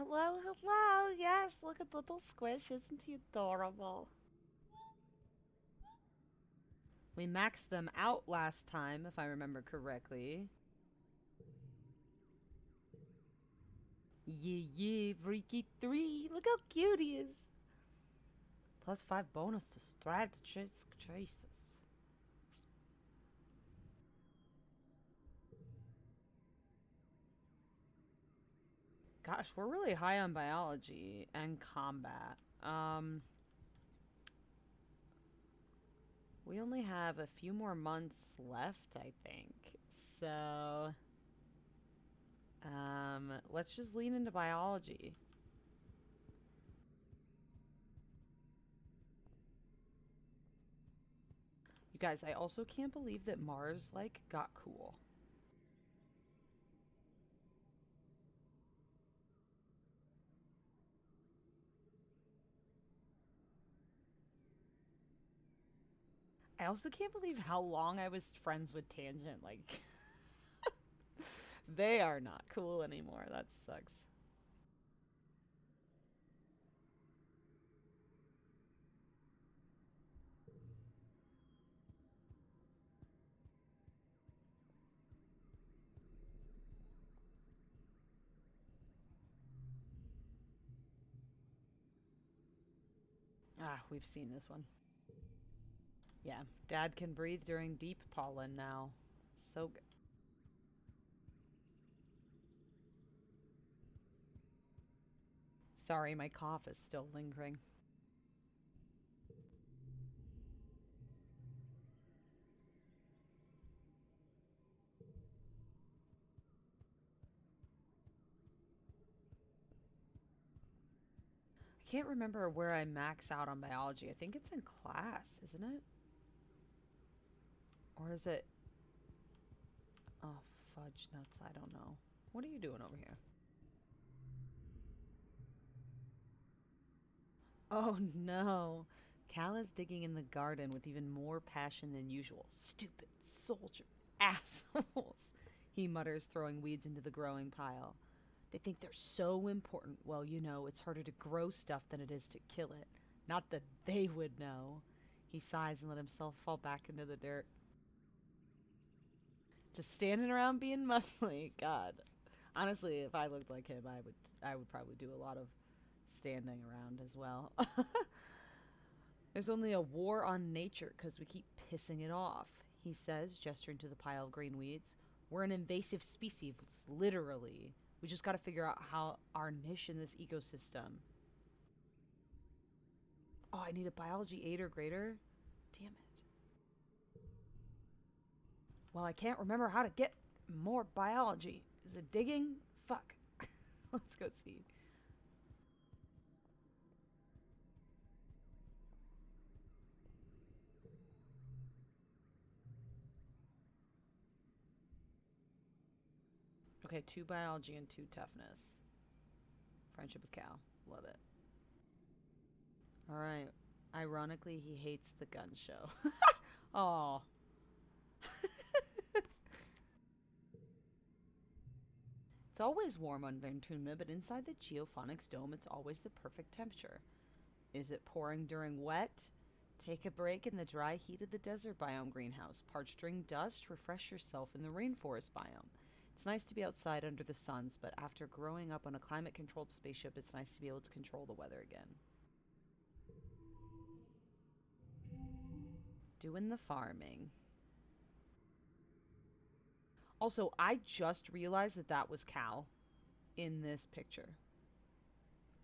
Hello, hello. Yes, look at little Squish. Isn't he adorable? We maxed them out last time, if I remember correctly. Yeah, yeah, Freaky 3. Look how cute he is. +5 bonus to strategies. Jesus. Gosh, we're really high on biology and combat. We only have a few more months left, I think. So, let's just lean into biology. You guys, I also can't believe that Mars, like, got cool. I also can't believe how long I was friends with Tangent. Like, they are not cool anymore. That sucks. Ah, we've seen this one. Yeah, Dad can breathe during deep pollen now. So good. Sorry, my cough is still lingering. I can't remember where I max out on biology. I think it's in class, isn't it? Or is it. Oh, fudge nuts. I don't know. What are you doing over here? Oh no. Cal is digging in the garden with even more passion than usual. Stupid soldier assholes, he mutters, throwing weeds into the growing pile. They think they're so important. Well, you know, it's harder to grow stuff than it is to kill it. Not that they would know. He sighs and let himself fall back into the dirt. Just standing around being muscly. God. Honestly, if I looked like him, I would probably do a lot of standing around as well. There's only a war on nature because we keep pissing it off, he says, gesturing to the pile of green weeds. We're an invasive species, literally. We just gotta figure out how our niche in this ecosystem. Oh, I need a biology 8 or greater? Damn it. Well, I can't remember how to get more biology. Is it digging? Fuck. Let's go see. Okay, 2 biology and 2 toughness. Friendship with Cal. Love it. Alright. Ironically, he hates the gun show. Oh. It's always warm on Ventuna, but inside the geophonics dome, it's always the perfect temperature. Is it pouring during wet? Take a break in the dry heat of the desert biome greenhouse. Parched during dust? Refresh yourself in the rainforest biome. It's nice to be outside under the suns, but after growing up on a climate controlled spaceship, it's nice to be able to control the weather again. Doing the farming. Also, I just realized that that was Cal in this picture.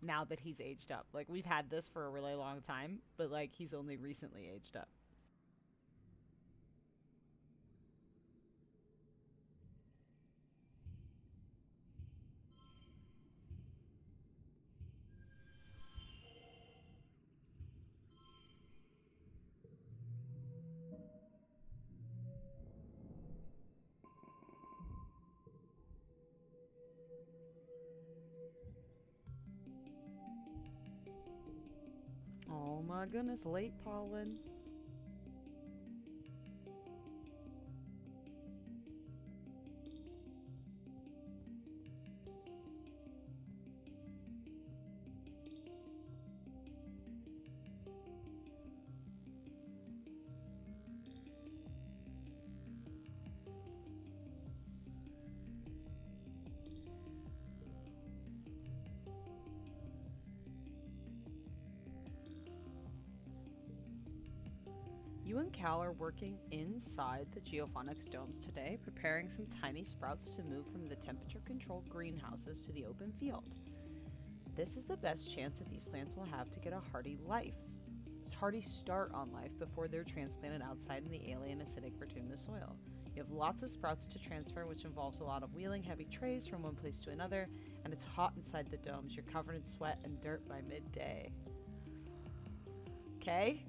Now that he's aged up. Like, we've had this for a really long time, but, like, he's only recently aged up. Oh my goodness, late pollen. You and Cal are working inside the geophonics domes today, preparing some tiny sprouts to move from the temperature-controlled greenhouses to the open field. This is the best chance that these plants will have to get a hearty start on life before they're transplanted outside in the alien acidic bituminous soil. You have lots of sprouts to transfer, which involves a lot of wheeling heavy trays from one place to another, and it's hot inside the domes. You're covered in sweat and dirt by midday. Okay?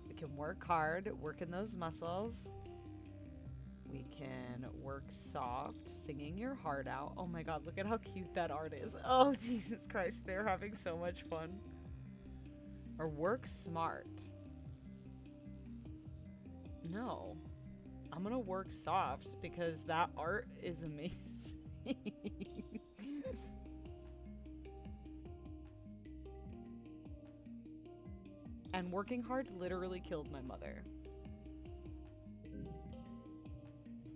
We can work hard, working those muscles. We can work soft, singing your heart out. Oh my god, look at how cute that art is. Oh, Jesus Christ, they're having so much fun. Or work smart. No. I'm gonna work soft because that art is amazing. And working hard literally killed my mother.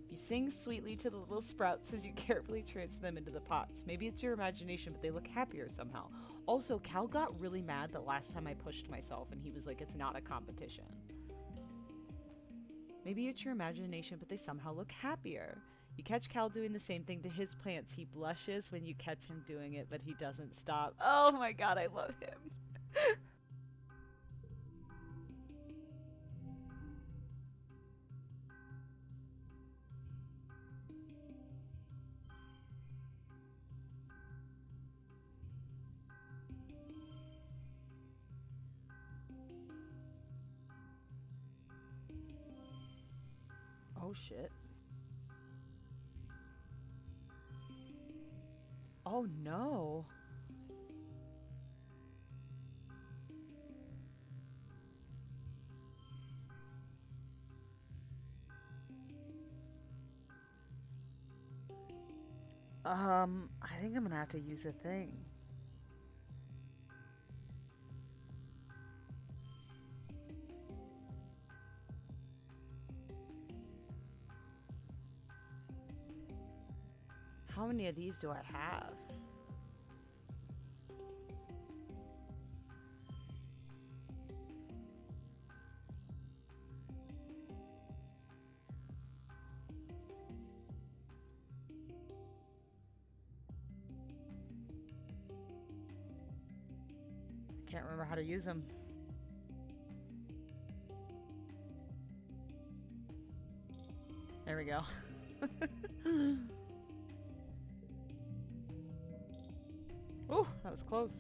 You sing sweetly to the little sprouts as you carefully transfer them into the pots. Maybe it's your imagination, but they look happier somehow. Also, Cal got really mad that last time I pushed myself, and he was like, it's not a competition. Maybe it's your imagination, but they somehow look happier. You catch Cal doing the same thing to his plants. He blushes when you catch him doing it, but he doesn't stop. Oh my god, I love him. Oh shit. Oh no. I think I'm gonna have to use a thing. How many of these do I have? Can't remember how to use them. There we go. Ooh, that was close.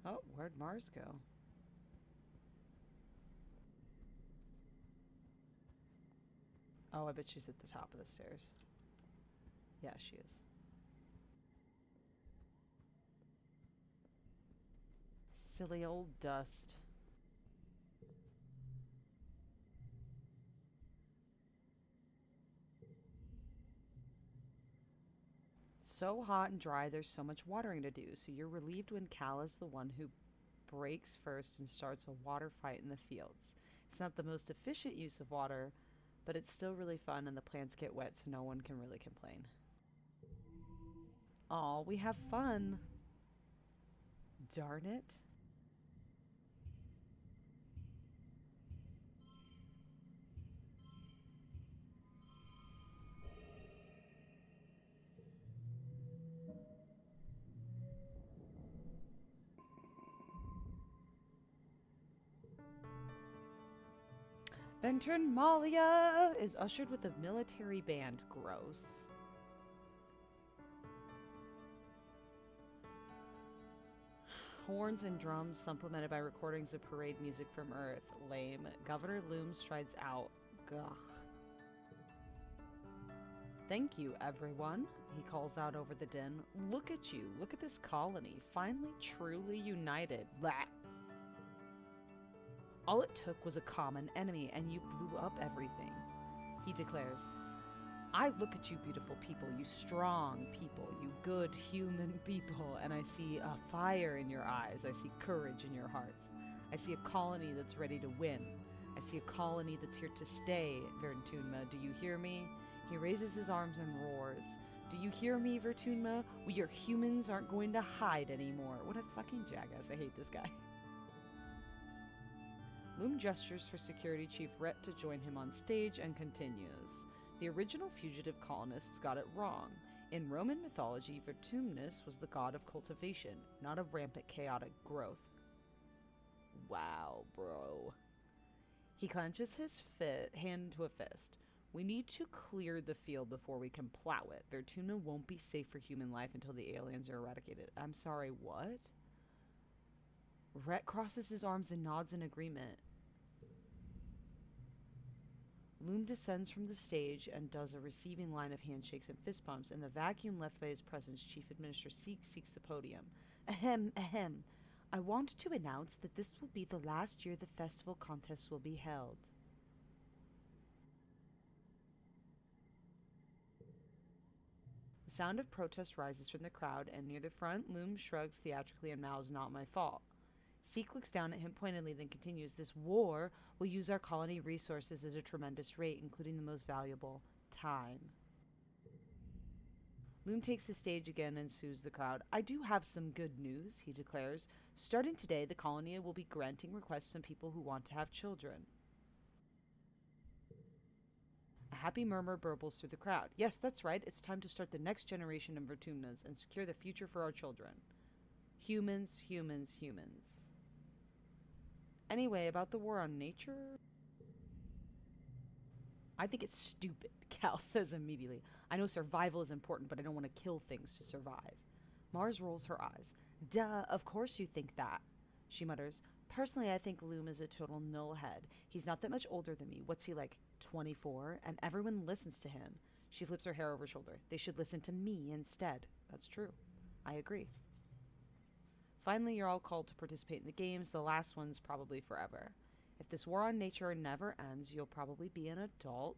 Oh, where'd Mars go? Oh, I bet she's at the top of the stairs. Yeah, she is. Silly old dust. So hot and dry, there's so much watering to do, so you're relieved when Cal is the one who breaks first and starts a water fight in the fields. It's not the most efficient use of water, but it's still really fun and the plants get wet so no one can really complain. Aw, we have fun. Darn it. Venturmalia is ushered with a military band. Gross. Horns and drums supplemented by recordings of parade music from Earth. Lame. Governor Loom strides out. Gugh. Thank you, everyone, he calls out over the din. Look at you. Look at this colony. Finally truly united. Blah. All it took was a common enemy, and you blew up everything. He declares, I look at you, beautiful people, you strong people, you good human people, and I see a fire in your eyes. I see courage in your hearts. I see a colony that's ready to win. I see a colony that's here to stay, Vertunma. Do you hear me? He raises his arms and roars. Do you hear me, Vertunma? We are humans aren't going to hide anymore. What a fucking jackass. I hate this guy. Loom gestures for Security Chief Rhett to join him on stage and continues. The original fugitive colonists got it wrong. In Roman mythology, Vertumnus was the god of cultivation, not of rampant chaotic growth. Wow, bro. He clenches his hand into a fist. We need to clear the field before we can plow it. Vertuna won't be safe for human life until the aliens are eradicated. I'm sorry, what? Rhett crosses his arms and nods in agreement. Loom descends from the stage and does a receiving line of handshakes and fist bumps. In the vacuum left by his presence, Chief Administrator seeks the podium. Ahem, ahem. I want to announce that this will be the last year the festival contest will be held. The sound of protest rises from the crowd, and near the front, Loom shrugs theatrically and mouths, "Not my fault." Seek looks down at him pointedly, then continues, "This war will use our colony resources at a tremendous rate, including the most valuable, time." Loom takes the stage again and soothes the crowd. "I do have some good news," he declares. "Starting today, the colony will be granting requests from people who want to have children." A happy murmur burbles through the crowd. "Yes, that's right. It's time to start the next generation of Vertumnas and secure the future for our children. Humans, humans, humans." Anyway, about the war on nature? I think it's stupid, Cal says immediately. "I know survival is important, but I don't want to kill things to survive." Mars rolls her eyes. "Duh, of course you think that," she mutters. "Personally, I think Loom is a total nullhead. He's not that much older than me. What's he like, 24? And everyone listens to him." She flips her hair over her shoulder. "They should listen to me instead." That's true. I agree. Finally, you're all called to participate in the games, the last one's probably forever. If this war on nature never ends, you'll probably be an adult.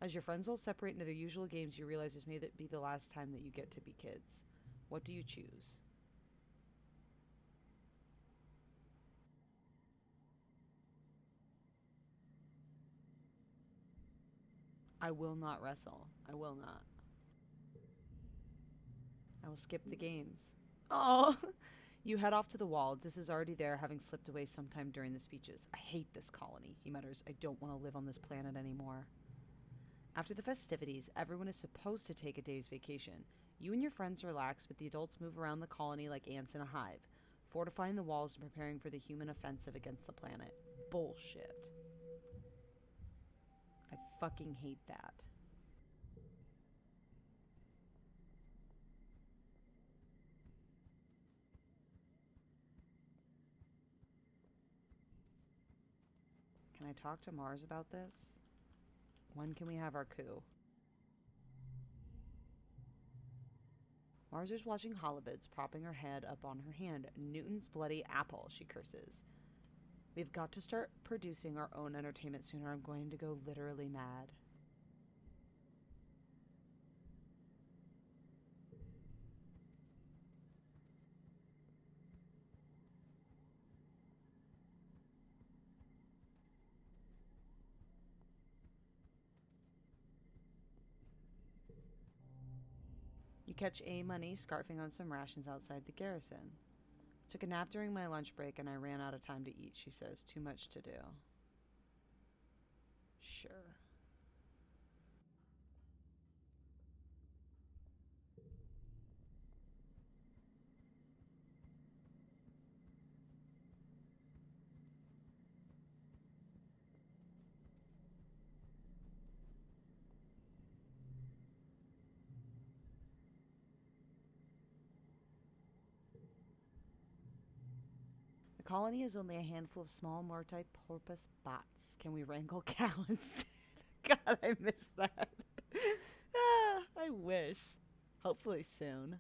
As your friends all separate into their usual games, you realize this may be the last time that you get to be kids. What do you choose? I will not wrestle. I will not. I will skip the games. Oh! You head off to the wall. Dis is already there, having slipped away sometime during the speeches. "I hate this colony," he mutters. "I don't want to live on this planet anymore." After the festivities, everyone is supposed to take a day's vacation. You and your friends relax, but the adults move around the colony like ants in a hive, fortifying the walls and preparing for the human offensive against the planet. Bullshit. I fucking hate that. Can I talk to Mars about this? When can we have our coup? Mars is watching holovids, propping her head up on her hand. "Newton's bloody apple," she curses. "We've got to start producing our own entertainment sooner. I'm going to go literally mad." You catch A Money scarfing on some rations outside the garrison. "Took a nap during my lunch break and I ran out of time to eat," she says. "Too much to do." Sure. The colony is only a handful of small multi-purpose bots. Can we wrangle Cal instead? God, I miss that. I wish. Hopefully soon.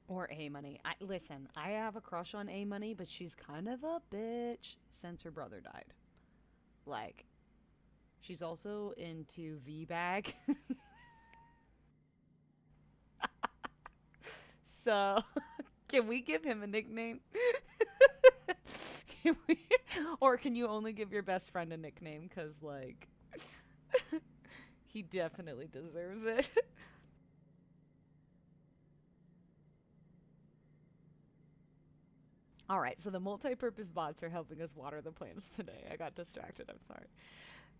Or A Money. Listen, I have a crush on A Money, but she's kind of a bitch since her brother died. Like, she's also into V Bag. So, can we give him a nickname? Can we, or can you only give your best friend a nickname? Because, like, he definitely deserves it. All right, so the multi-purpose bots are helping us water the plants today. I got distracted. I'm sorry.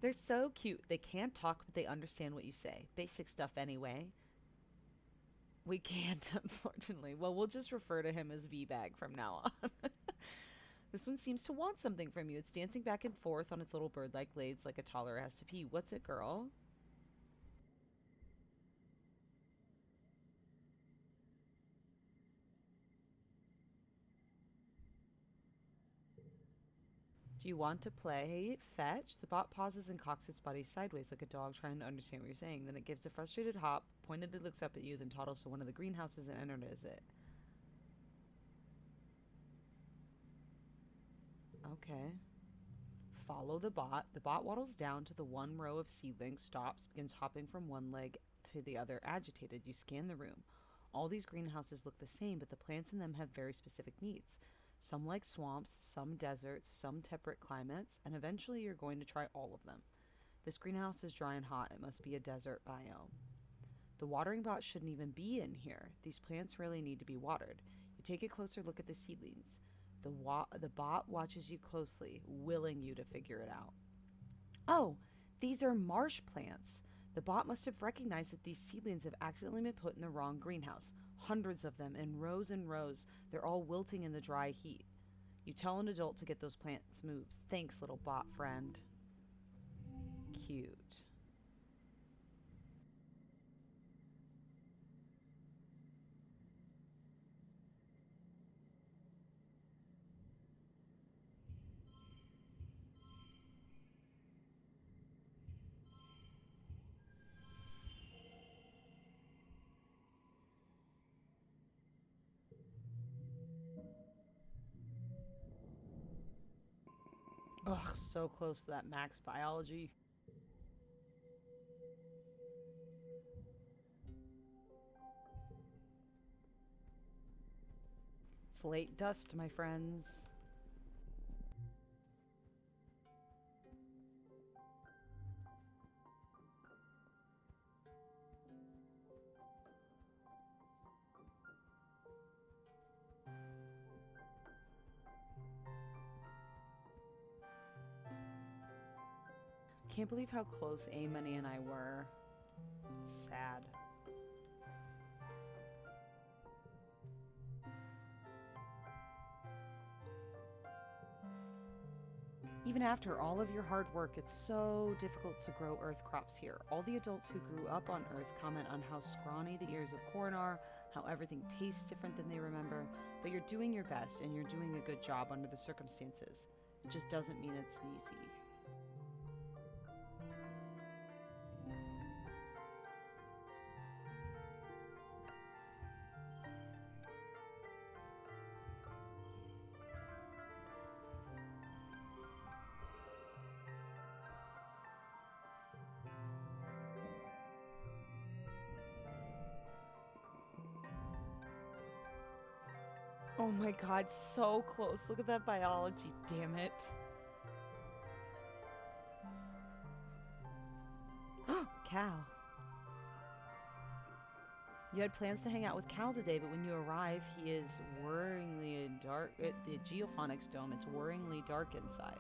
They're so cute. They can't talk, but they understand what you say. Basic stuff anyway. We can't, unfortunately. Well, we'll just refer to him as V-Bag from now on. This one seems to want something from you. It's dancing back and forth on its little bird-like legs like a toddler has to pee. What's it, girl? Do you want to play fetch? The bot pauses and cocks its body sideways like a dog trying to understand what you're saying. Then it gives a frustrated hop, pointedly looks up at you, then toddles to one of the greenhouses and enters it. Okay. Follow the bot. The bot waddles down to the one row of seedlings, stops, begins hopping from one leg to the other, agitated. You scan the room. All these greenhouses look the same, but the plants in them have very specific needs. Some like swamps, some deserts, some temperate climates, and eventually you're going to try all of them. This greenhouse is dry and hot. It must be a desert biome. The watering bot shouldn't even be in here. These plants really need to be watered. You take a closer look at the seedlings. The bot watches you closely, willing you to figure it out. Oh, these are marsh plants. The bot must have recognized that these seedlings have accidentally been put in the wrong greenhouse. Hundreds of them in rows and rows. They're all wilting in the dry heat. You tell an adult to get those plants moved. Thanks, little bot friend. Cute. Ugh, so close to that max biology. It's late dust, my friends. Can't believe how close A Money and I were. Sad. Even after all of your hard work, it's so difficult to grow earth crops here. All the adults who grew up on earth comment on how scrawny the ears of corn are, how everything tastes different than they remember, but you're doing your best and you're doing a good job under the circumstances. It just doesn't mean it's easy. Oh my god, so close. Look at that biology, damn it. Cal. You had plans to hang out with Cal today, but when you arrive, he is worryingly dark at the geophonics dome. It's worryingly dark inside.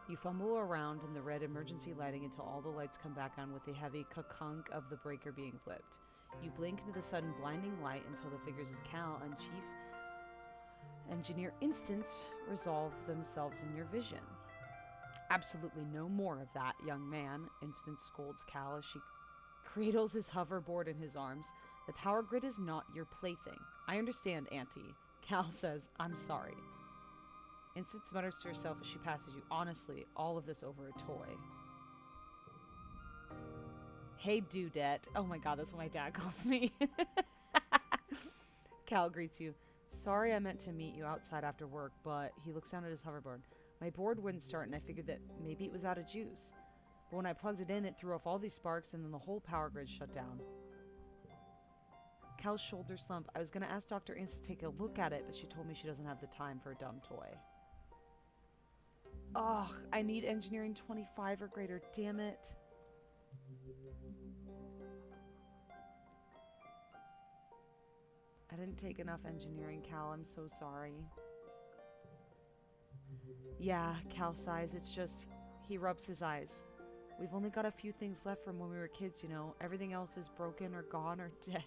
You fumble around in the red emergency lighting until all the lights come back on with the heavy ka-kunk of the breaker being flipped. You blink into the sudden blinding light until the figures of Cal and Chief Engineer Instance resolve themselves in your vision. Absolutely no more of that, young man, Instance scolds Cal as she cradles his hoverboard in his arms. The power grid is not your plaything. I understand, Auntie. Cal says, I'm sorry. Instance mutters to herself as she passes you. Honestly, all of this over a toy. Hey, Dudette. Oh my god, that's what my dad calls me. Cal greets you. Sorry I meant to meet you outside after work, but he looks down at his hoverboard. My board wouldn't start and I figured that maybe it was out of juice. But when I plugged it in, it threw off all these sparks and then the whole power grid shut down. Cal's shoulders slump. I was going to ask Dr. Ince to take a look at it, but she told me she doesn't have the time for a dumb toy. Ugh, I need engineering 25 or greater, damn it. I didn't take enough engineering, Cal. I'm so sorry. Yeah, Cal sighs. It's just, he rubs his eyes. We've only got a few things left from when we were kids, you know. Everything else is broken or gone or dead.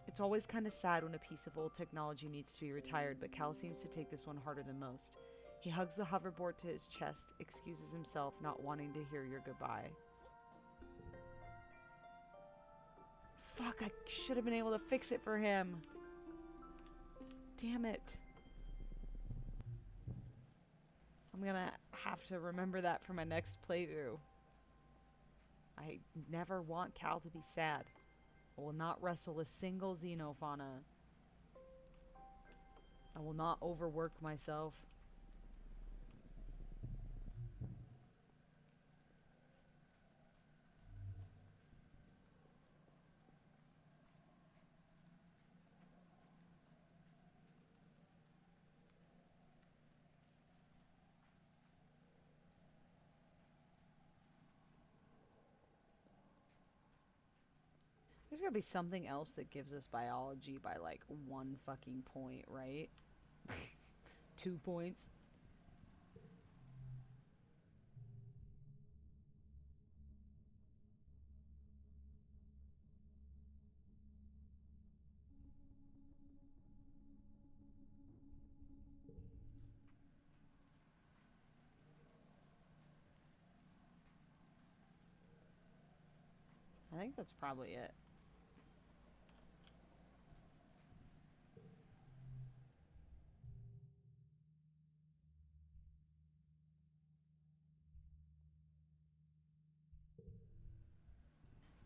It's always kind of sad when a piece of old technology needs to be retired, but Cal seems to take this one harder than most. He hugs the hoverboard to his chest, excuses himself, not wanting to hear your goodbye. Fuck, I should have been able to fix it for him. Damn it. I'm gonna have to remember that for my next playthrough. I never want Cal to be sad. I will not wrestle a single xenofauna. I will not overwork myself. There's gotta be something else that gives us biology by like 1 fucking point, right? 2 points. I think that's probably it.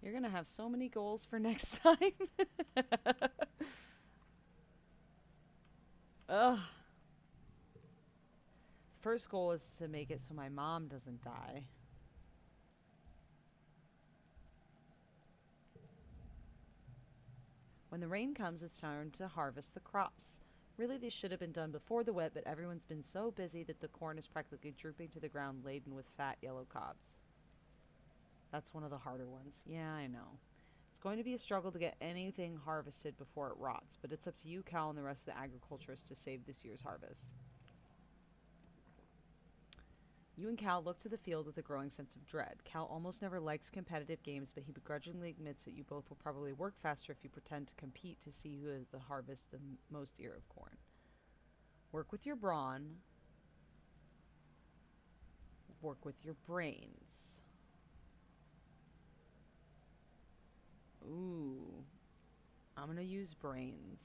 You're gonna have so many goals for next time. Ugh. First goal is to make it so my mom doesn't die. When the rain comes, it's time to harvest the crops. Really, this should have been done before the wet, but everyone's been so busy that the corn is practically drooping to the ground laden with fat yellow cobs. That's one of the harder ones. Yeah, I know. It's going to be a struggle to get anything harvested before it rots, but it's up to you, Cal, and the rest of the agriculturists to save this year's harvest. You and Cal look to the field with a growing sense of dread. Cal almost never likes competitive games, but he begrudgingly admits that you both will probably work faster if you pretend to compete to see who has the harvest the most ear of corn. Work with your brawn. Work with your brains. Ooh. I'm gonna use brains.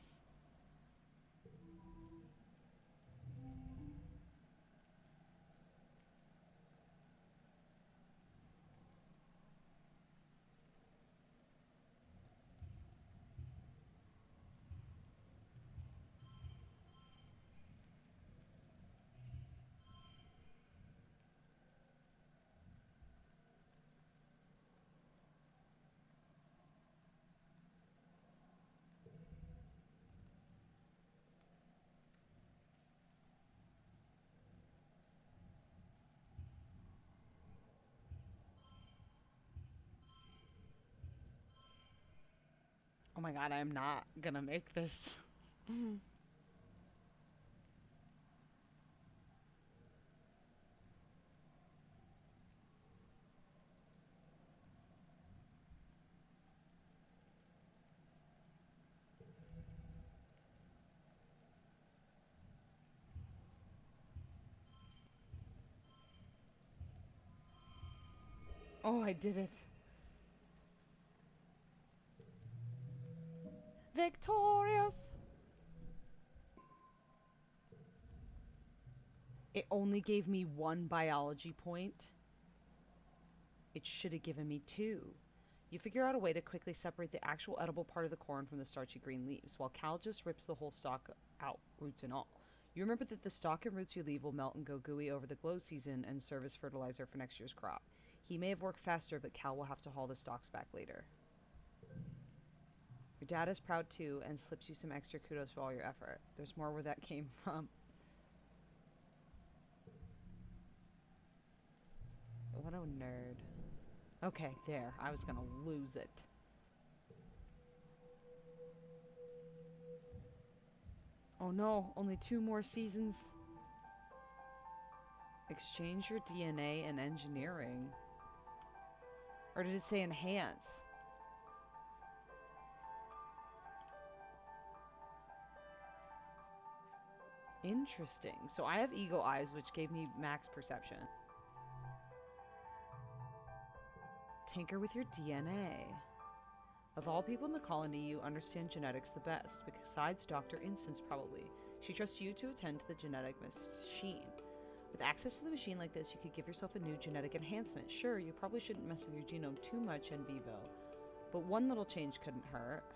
Oh my god, I'm not gonna make this. Oh, I did it. Victorious! It only gave me 1 biology point. It should have given me 2. You figure out a way to quickly separate the actual edible part of the corn from the starchy green leaves, while Cal just rips the whole stalk out, roots and all. You remember that the stalk and roots you leave will melt and go gooey over the glow season and serve as fertilizer for next year's crop. He may have worked faster, but Cal will have to haul the stalks back later. Your dad is proud too and slips you some extra kudos for all your effort. There's more where that came from. What a nerd. Okay, there. I was gonna lose it. Oh no, only 2 more seasons. Exchange your DNA and engineering. Or did it say enhance? Interesting. So I have eagle eyes, which gave me max perception. Tinker with your DNA. Of all people in the colony, you understand genetics the best, besides Dr. Instance probably. She trusts you to attend to the genetic machine. With access to the machine like this, you could give yourself a new genetic enhancement. Sure, you probably shouldn't mess with your genome too much in vivo, but one little change couldn't hurt.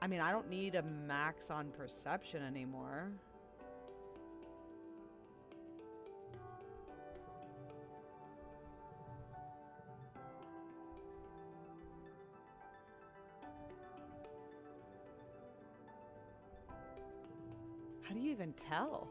I mean, I don't need a max on perception anymore. How do you even tell?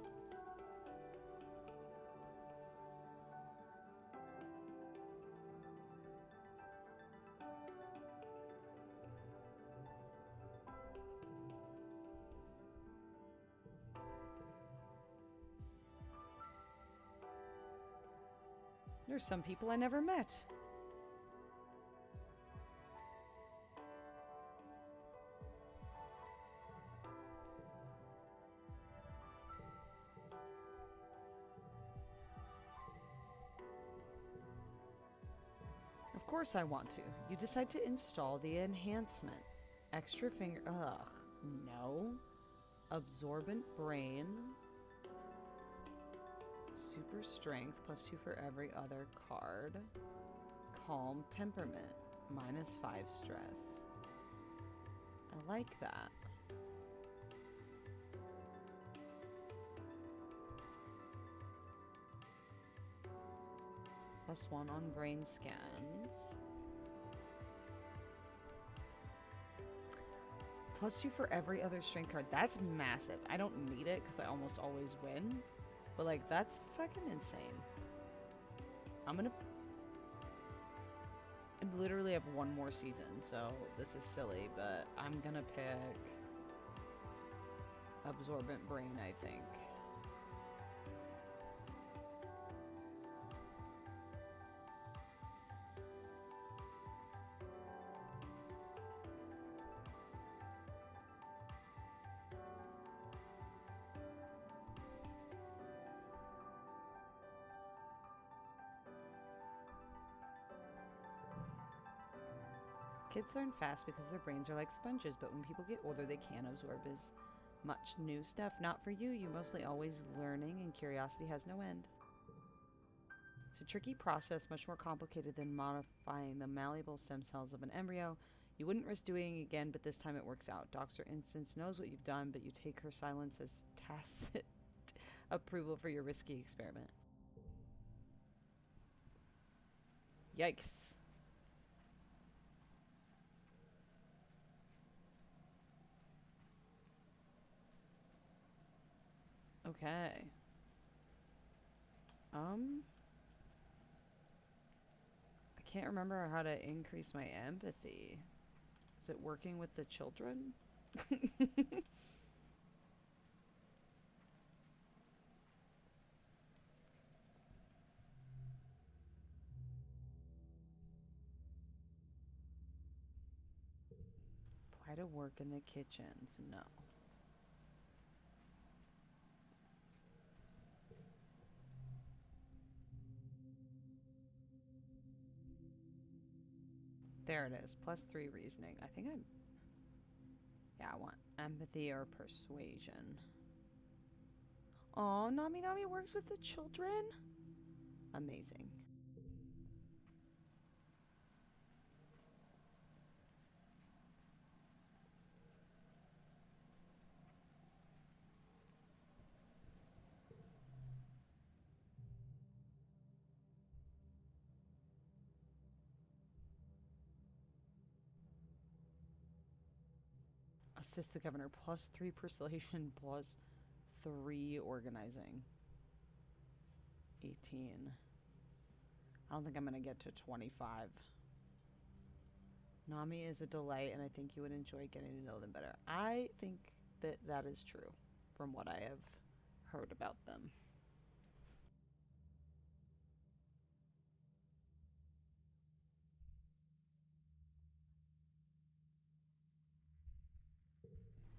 There's some people I never met. Of course I want to. You decide to install the enhancement. Extra finger. Ugh. No. Absorbent brain. Super strength, +2 for every other card. Calm temperament, -5 stress. I like that. +1 on brain scans. +2 for every other strength card. That's massive. I don't need it because I almost always win. But, like, that's fucking insane. I'm gonna... I literally have 1 more season, so this is silly, but I'm gonna pick... Absorbent Brain, I think. Kids learn fast because their brains are like sponges, but when people get older, they can't absorb as much new stuff. Not for you. You're mostly always learning, and curiosity has no end. It's a tricky process, much more complicated than modifying the malleable stem cells of an embryo. You wouldn't risk doing it again, but this time it works out. Dr. Instance knows what you've done, but you take her silence as tacit approval for your risky experiment. Yikes. Okay. I can't remember how to increase my empathy. Is it working with the children? Apply to work in the kitchens. No. There it is. +3 reasoning. I think yeah, I want empathy or persuasion. Oh, Nami Nami works with the children? Amazing. assist the governor. +3 persuasion, +3 organizing. 18. I don't think I'm going to get to 25. Nami is a delay, and I think you would enjoy getting to know them better. I think that that is true from what I have heard about them.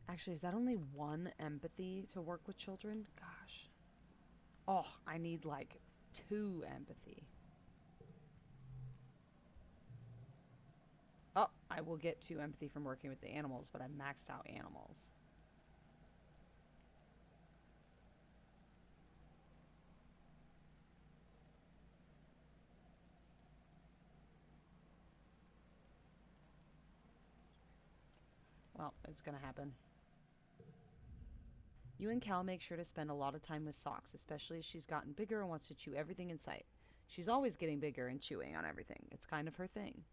Actually, is that only one empathy to work with children? Gosh. Oh, I need like 2 empathy. Oh, I will get 2 empathy from working with the animals, but I maxed out animals. Well, it's gonna happen. You and Cal make sure to spend a lot of time with Socks, especially as she's gotten bigger and wants to chew everything in sight. She's always getting bigger and chewing on everything. It's kind of her thing.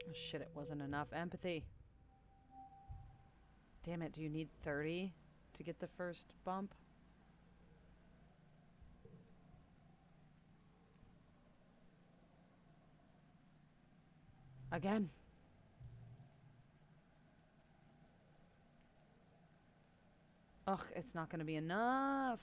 Oh, shit, it wasn't enough empathy. Damn it, do you need 30 to get the first bump? Again. Ugh, it's not going to be enough.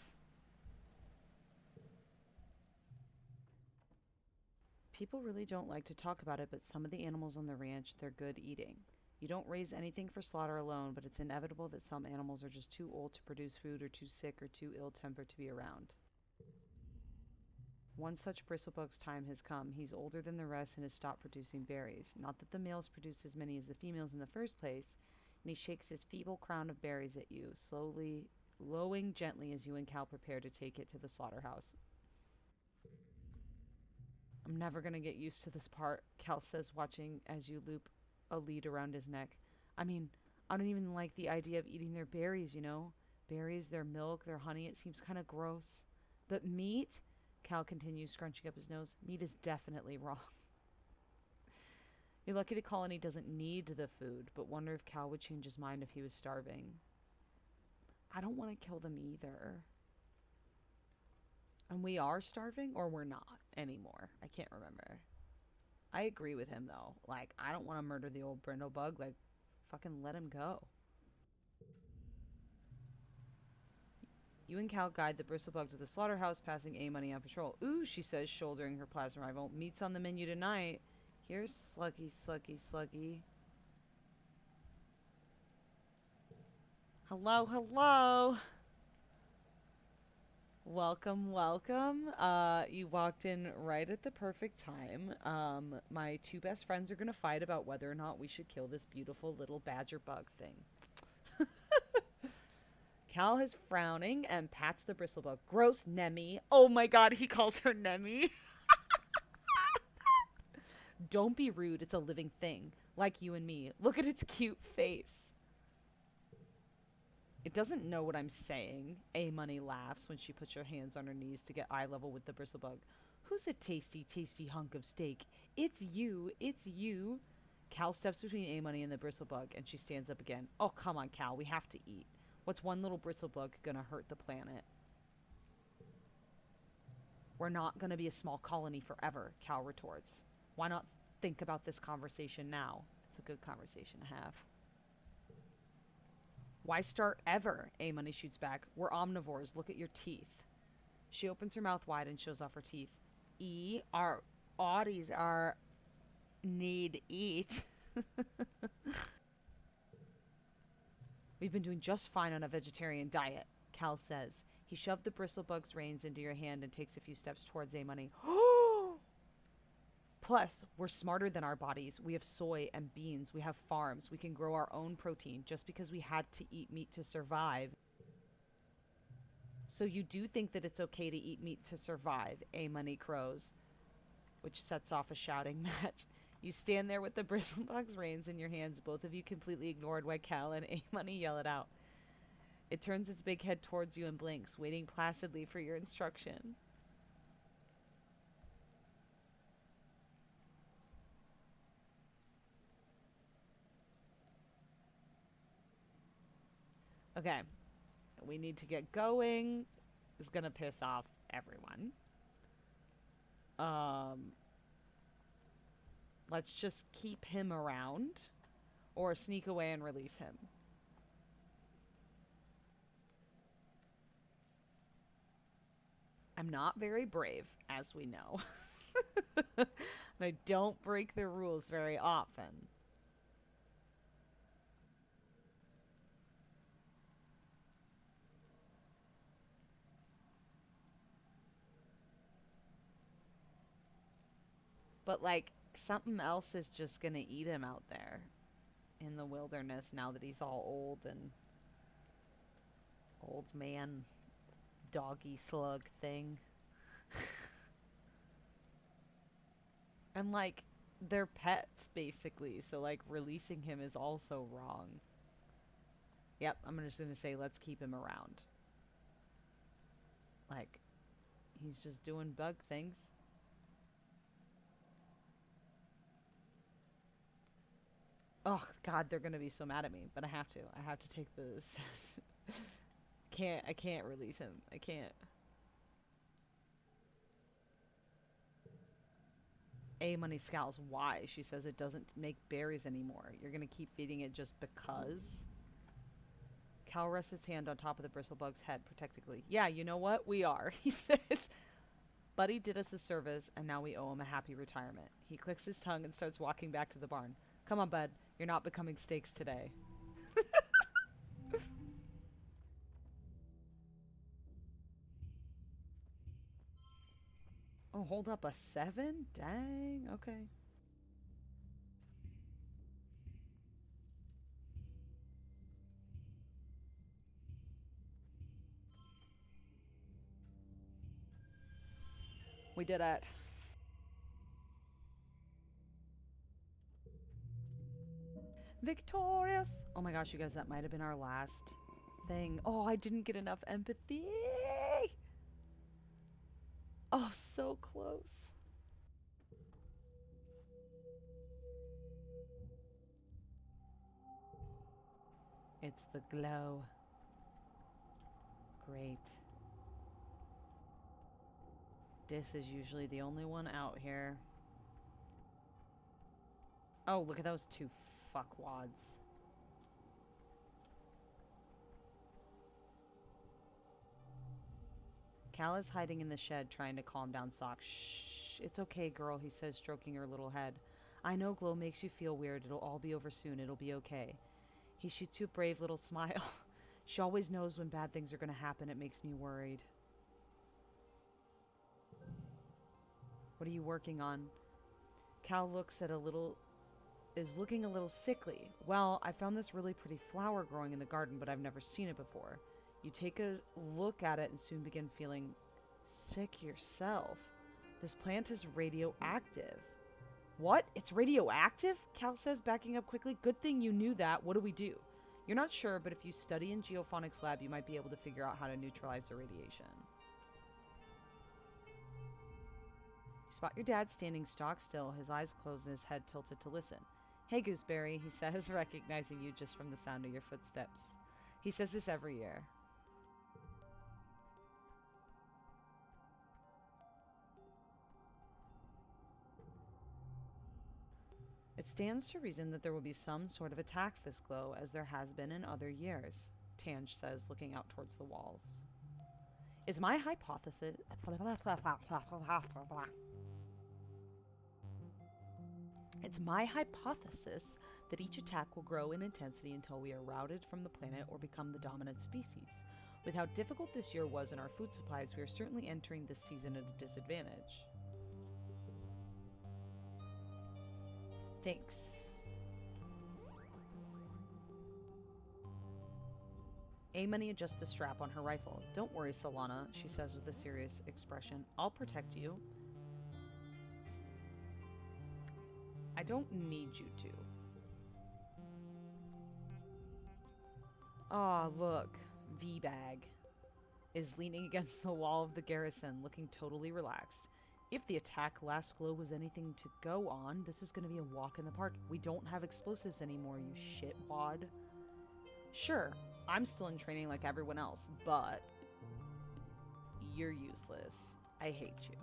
People really don't like to talk about it, but some of the animals on the ranch, they're good eating. You don't raise anything for slaughter alone, but it's inevitable that some animals are just too old to produce food or too sick or too ill-tempered to be around. One such bristlebug's time has come. He's older than the rest and has stopped producing berries. Not that the males produce as many as the females in the first place, and he shakes his feeble crown of berries at you, slowly, lowing gently as you and Cal prepare to take it to the slaughterhouse. I'm never going to get used to this part, Cal says, watching as you loop a lead around his neck. I mean, I don't even like the idea of eating their berries, you know? Berries, their milk, their honey, it seems kind of gross. But meat? Cal continues, scrunching up his nose. Meat is definitely wrong. You're lucky the colony doesn't need the food, but wonder if Cal would change his mind if he was starving. I don't want to kill them either. And we are starving, or we're not anymore. I can't remember. I agree with him, though. Like, I don't want to murder the old brindlebug. Like, fucking let him go. You and Cal guide the bristlebug to the slaughterhouse, passing A-Money on patrol. Ooh, she says, shouldering her plasma rifle. Meat's on the menu tonight. Here's Sluggy, Sluggy, Sluggy. Hello, hello. Welcome, welcome. You walked in right at the perfect time. My 2 best friends are gonna fight about whether or not we should kill this beautiful little badger bug thing. Cal is frowning and pats the bristlebug. Gross, Nemi. Oh my god, he calls her Nemi. Don't be rude, it's a living thing. Like you and me. Look at its cute face. It doesn't know what I'm saying. A-Money laughs when she puts her hands on her knees to get eye level with the bristlebug. Who's a tasty, tasty hunk of steak? It's you, it's you. Cal steps between A-Money and the bristlebug, and she stands up again. Oh, come on, Cal, we have to eat. What's one little bristlebug gonna hurt the planet? We're not gonna be a small colony forever, Cal retorts. Why not think about this conversation now? It's a good conversation to have. Why start ever? A-Money shoots back. We're omnivores. Look at your teeth. She opens her mouth wide and shows off her teeth. Our oddies are need eat. We've been doing just fine on a vegetarian diet, Cal says. He shoved the bristlebug's reins into your hand and takes a few steps towards A-Money. Plus, we're smarter than our bodies. We have soy and beans. We have farms. We can grow our own protein just because we had to eat meat to survive. So you do think that it's okay to eat meat to survive, A-Money crows, which sets off a shouting match. You stand there with the Bristlebuck's reins in your hands, both of you completely ignored while Cal and A-Money yell it out. It turns its big head towards you and blinks, waiting placidly for your instruction. Okay, we need to get going. It's gonna piss off everyone. Um, let's just keep him around, or sneak away and release him. I'm not very brave, as we know. And I don't break the rules very often. But, like, something else is just gonna eat him out there in the wilderness now that he's all old and old man doggy slug thing. And, like, they're pets, basically, so, like, releasing him is also wrong. Yep, I'm just gonna say let's keep him around. Like, he's just doing bug things. Oh, God, they're gonna be so mad at me, but I have to. I have to take this. I can't release him. I can't. A-Money scowls. Why? She says it doesn't make berries anymore. You're gonna keep feeding it just because? Cal rests his hand on top of the bristlebug's head protectively. Yeah, you know what? We are, he says. Buddy did us a service, and now we owe him a happy retirement. He clicks his tongue and starts walking back to the barn. Come on, bud. You're not becoming steaks today. Oh, hold up, a 7? Dang, okay. We did it. Victorious! Oh my gosh, you guys, that might have been our last thing. Oh, I didn't get enough empathy! Oh, so close. It's the glow. Great. This is usually the only one out here. Oh, look at those two fuckwads. Cal is hiding in the shed trying to calm down Sock. Shh, it's okay, girl, he says, stroking her little head. I know glow makes you feel weird. It'll all be over soon. It'll be okay. He shoots you a brave little smile. She always knows when bad things are going to happen. It makes me worried. What are you working on? Cal is looking a little sickly. Well, I found this really pretty flower growing in the garden, but I've never seen it before. You take a look at it and soon begin feeling sick yourself. This plant is radioactive. What? It's radioactive? Cal says, backing up quickly. Good thing you knew that. What do we do? You're not sure, but if you study in Geophonics lab, you might be able to figure out how to neutralize the radiation. You spot your dad standing stock still, his eyes closed and his head tilted to listen. Hey, Gooseberry, he says, recognizing you just from the sound of your footsteps. He says this every year. It stands to reason that there will be some sort of attack this glow, as there has been in other years, Tange says, looking out towards the walls. It's my hypothesis... It's my hypothesis that each attack will grow in intensity until we are routed from the planet or become the dominant species. With how difficult this year was in our food supplies, we are certainly entering this season at a disadvantage. Thanks. A-Money adjusts the strap on her rifle. Don't worry, Solana, she says with a serious expression. I'll protect you. I I don't need you to. Ah, look. V-Bag is leaning against the wall of the garrison, looking totally relaxed. If the attack last glow was anything to go on, this is going to be a walk in the park. We don't have explosives anymore, you shitwad. Sure, I'm still in training like everyone else, but you're useless. I hate you.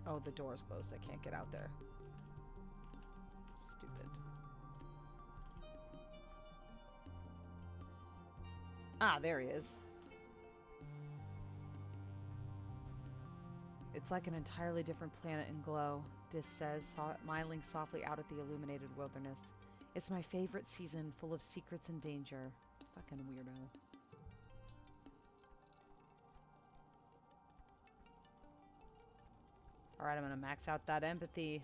Oh, the door's closed. I can't get out there. Stupid. Ah, there he is. It's like an entirely different planet in glow, Dis says, smiling softly out at the illuminated wilderness. It's my favorite season, full of secrets and danger. Fucking weirdo. Alright, I'm gonna max out that empathy.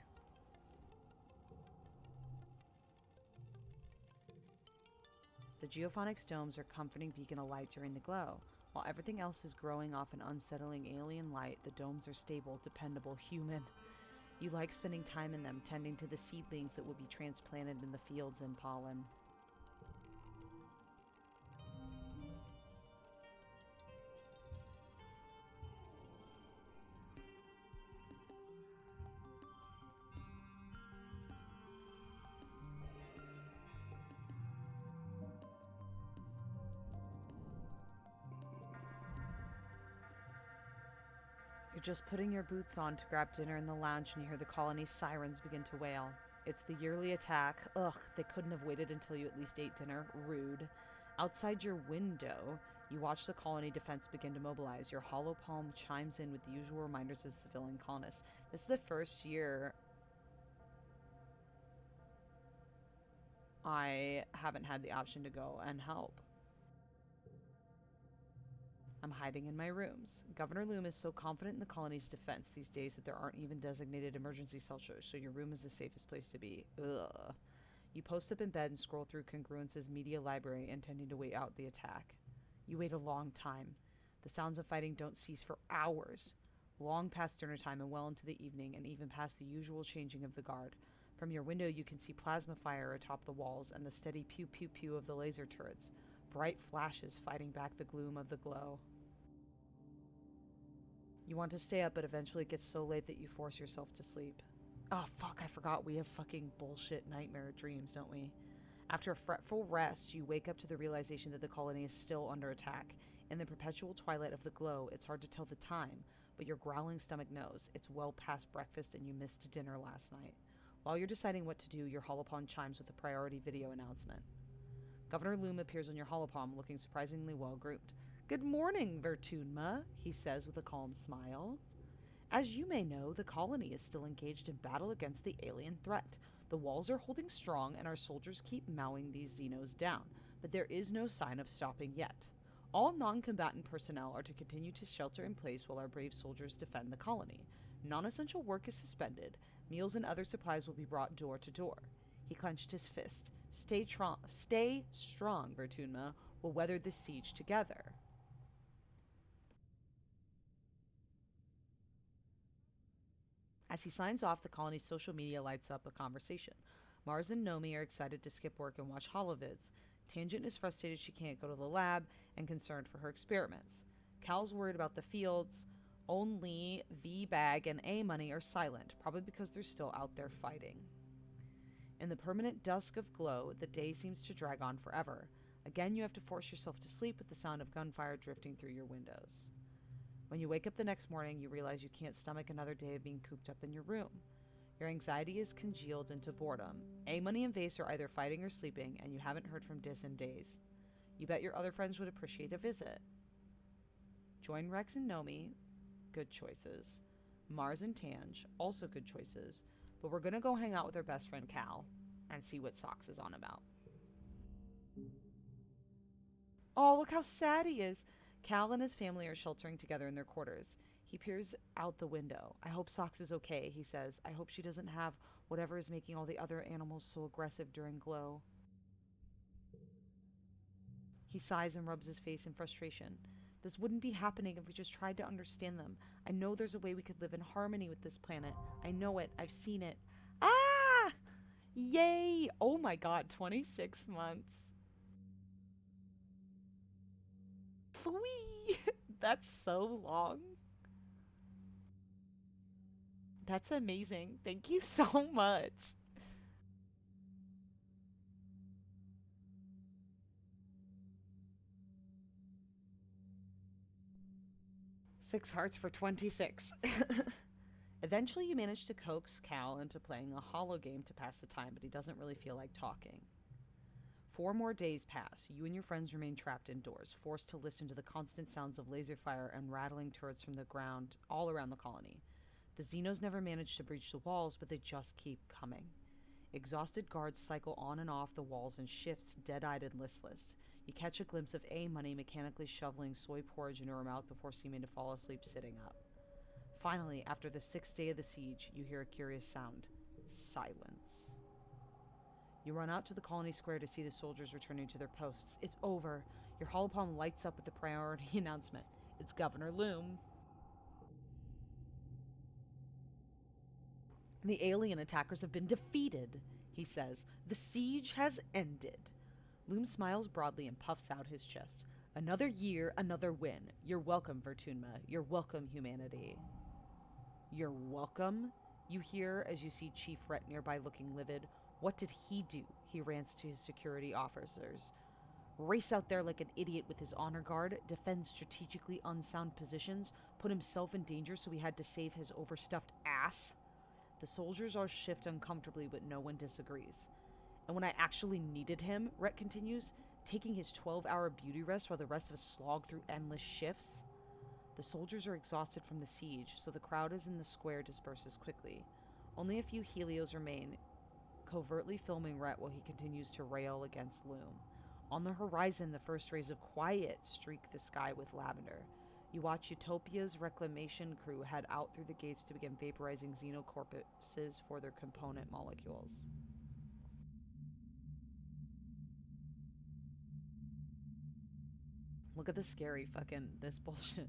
The geophonics domes are comforting beacon of light during the glow. While everything else is growing off an unsettling alien light, the domes are stable, dependable, human. You like spending time in them, tending to the seedlings that will be transplanted in the fields and pollen. You're just putting your boots on to grab dinner in the lounge when you hear the colony's sirens begin to wail. It's the yearly attack. Ugh, they couldn't have waited until you at least ate dinner. Rude. Outside your window, you watch the colony defense begin to mobilize. Your hollow palm chimes in with the usual reminders of civilian colonists. This is the first year I haven't had the option to go and help. I'm hiding in my rooms. Governor Loom is so confident in the colony's defense these days that there aren't even designated emergency shelters, so your room is the safest place to be. Ugh. You post up in bed and scroll through Congruence's media library, intending to wait out the attack. You wait a long time. The sounds of fighting don't cease for hours, long past dinner time and well into the evening, and even past the usual changing of the guard. From your window you can see plasma fire atop the walls and the steady pew-pew-pew of the laser turrets, bright flashes fighting back the gloom of the glow. You want to stay up, but eventually it gets so late that you force yourself to sleep. Oh, fuck, I forgot we have fucking bullshit nightmare dreams, don't we? After a fretful rest, you wake up to the realization that the colony is still under attack. In the perpetual twilight of the glow, it's hard to tell the time, but your growling stomach knows. It's well past breakfast and you missed dinner last night. While you're deciding what to do, your holopon chimes with a priority video announcement. Governor Loom appears on your holopon, looking surprisingly well groomed. Good morning, Vertunma, he says with a calm smile. As you may know, the colony is still engaged in battle against the alien threat. The walls are holding strong and our soldiers keep mowing these Xenos down, but there is no sign of stopping yet. All non-combatant personnel are to continue to shelter in place while our brave soldiers defend the colony. Non-essential work is suspended. Meals and other supplies will be brought door to door. He clenched his fist. Stay strong, Vertunma. We'll weather this siege together. As he signs off, the colony's social media lights up a conversation. Mars and Nomi are excited to skip work and watch holovids. Tangent is frustrated she can't go to the lab and concerned for her experiments. Cal's worried about the fields. Only V-Bag and A-Money are silent, probably because they're still out there fighting. In the permanent dusk of glow, the day seems to drag on forever. Again, you have to force yourself to sleep with the sound of gunfire drifting through your windows. When you wake up the next morning, you realize you can't stomach another day of being cooped up in your room. Your anxiety is congealed into boredom. A-Money and Vase are either fighting or sleeping, and you haven't heard from Dis in days. You bet your other friends would appreciate a visit. Join Rex and Nomi, good choices. Mars and Tange, also good choices. But we're gonna go hang out with our best friend Cal and see what Socks is on about. Oh, look how sad he is! Cal and his family are sheltering together in their quarters. He peers out the window. I hope Socks is okay, he says. I hope she doesn't have whatever is making all the other animals so aggressive during glow. He sighs and rubs his face in frustration. This wouldn't be happening if we just tried to understand them. I know there's a way we could live in harmony with this planet. I know it. I've seen it. Ah! Yay! Oh my god, 26 months. Whee! That's so long. That's amazing. Thank you so much. 6 hearts for 26. Eventually, you manage to coax Cal into playing a hollow game to pass the time, but he doesn't really feel like talking. 4 more days pass. You and your friends remain trapped indoors, forced to listen to the constant sounds of laser fire and rattling turrets from the ground all around the colony. The Xenos never manage to breach the walls, but they just keep coming. Exhausted guards cycle on and off the walls in shifts, dead-eyed and listless. You catch a glimpse of A-Money mechanically shoveling soy porridge into her mouth before seeming to fall asleep sitting up. Finally, after the 6th day of the siege, you hear a curious sound. Silence. You run out to the colony square to see the soldiers returning to their posts. It's over. Your holopalm lights up with the priority announcement. It's Governor Loom. The alien attackers have been defeated, he says. The siege has ended. Loom smiles broadly and puffs out his chest. Another year, another win. You're welcome, Vertunma. You're welcome, humanity. You're welcome? You hear as you see Chief Rhett nearby looking livid. What did he do? He rants to his security officers. Race out there like an idiot with his honor guard, defend strategically unsound positions, put himself in danger so he had to save his overstuffed ass? The soldiers all shift uncomfortably, but no one disagrees. And when I actually needed him, Rhett continues, taking his 12-hour beauty rest while the rest of us slog through endless shifts. The soldiers are exhausted from the siege, so the crowd is in the square disperses quickly. Only a few Helios remain, covertly filming Rhett while he continues to rail against Loom. On the horizon, the first rays of quiet streak the sky with lavender. You watch Utopia's reclamation crew head out through the gates to begin vaporizing xenocorpuses for their component molecules. Look at the scary fucking this bullshit.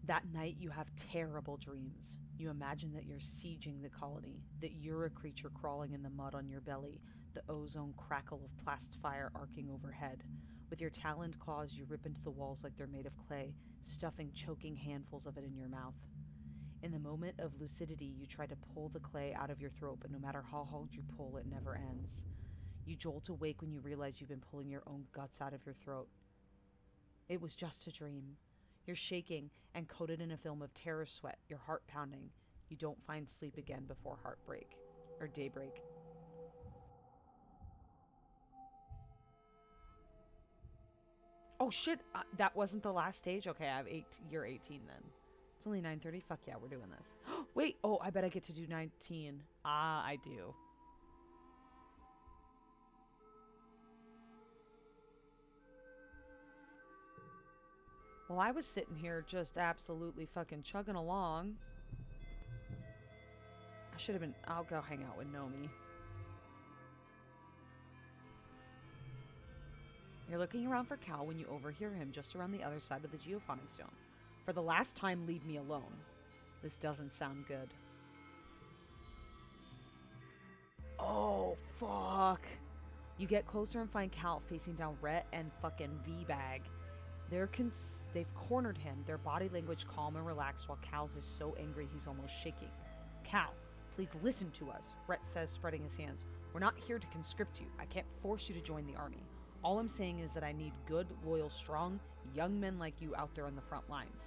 That night you have terrible dreams. You imagine that you're sieging the colony, that you're a creature crawling in the mud on your belly, the ozone crackle of plast fire arcing overhead. With your taloned claws you rip into the walls like they're made of clay, stuffing choking handfuls of it in your mouth. In the moment of lucidity you try to pull the clay out of your throat, but no matter how hard you pull, it never ends. You jolt awake when you realize you've been pulling your own guts out of your throat. It was just a dream. You're shaking and coated in a film of terror sweat, your heart pounding. You don't find sleep again before heartbreak, or daybreak. Oh shit, that wasn't the last stage? Okay, you're 18 then. It's only 9:30. Fuck yeah, we're doing this. Wait, oh, I bet I get to do 19. Ah, I do. Well, I was sitting here just absolutely fucking chugging along. I should have been. I'll go hang out with Nomi. You're looking around for Cal when you overhear him just around the other side of the geophonic stone. For the last time, leave me alone. This doesn't sound good. Oh, fuck. You get closer and find Cal facing down Rhett and fucking V-Bag. They've cornered him, their body language calm and relaxed, while Cal's is so angry he's almost shaking. Cal, please listen to us, Rhett says, spreading his hands. We're not here to conscript you. I can't force you to join the army. All I'm saying is that I need good, loyal, strong, young men like you out there on the front lines.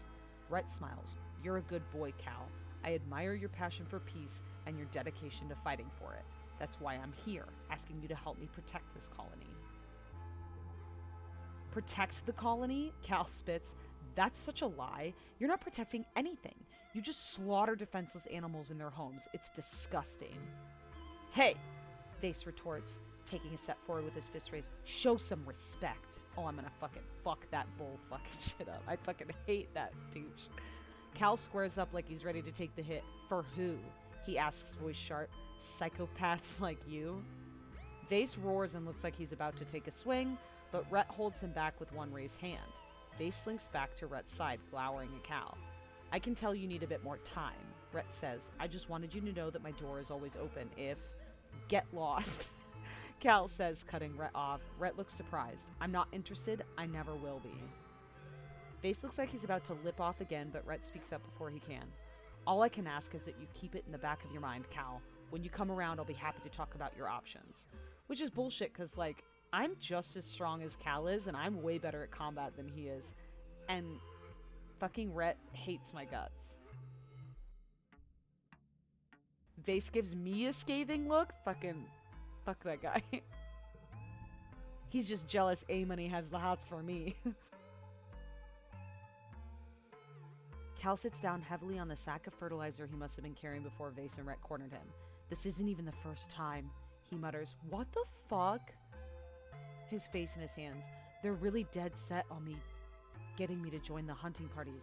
Rhett smiles. You're a good boy, Cal. I admire your passion for peace and your dedication to fighting for it. That's why I'm here, asking you to help me protect this colony. Protect the colony? Cal spits. That's such a lie. You're not protecting anything. You just slaughter defenseless animals in their homes. It's disgusting. Hey, Vase retorts, taking a step forward with his fist raised. Show some respect. Oh, I'm gonna fucking fuck that bull fucking shit up. I fucking hate that douche. Cal squares up like he's ready to take the hit. For who? He asks, voice sharp. Psychopaths like you? Vase roars and looks like he's about to take a swing, but Rhett holds him back with one raised hand. Vase slinks back to Rhett's side, glowering at Cal. I can tell you need a bit more time, Rhett says. I just wanted you to know that my door is always open if... Get lost. Cal says, cutting Rhett off. Rhett looks surprised. I'm not interested. I never will be. Vase looks like he's about to lip off again, but Rhett speaks up before he can. All I can ask is that you keep it in the back of your mind, Cal. When you come around, I'll be happy to talk about your options. Which is bullshit, because, like, I'm just as strong as Cal is, and I'm way better at combat than he is. And fucking Rhett hates my guts. Vase gives me a scathing look. Fucking fuck that guy. He's just jealous A-Money has the hots for me. Cal sits down heavily on the sack of fertilizer he must have been carrying before Vase and Rhett cornered him. This isn't even the first time, he mutters. What the fuck? His face in his hands. They're really dead set on me getting me to join the hunting parties.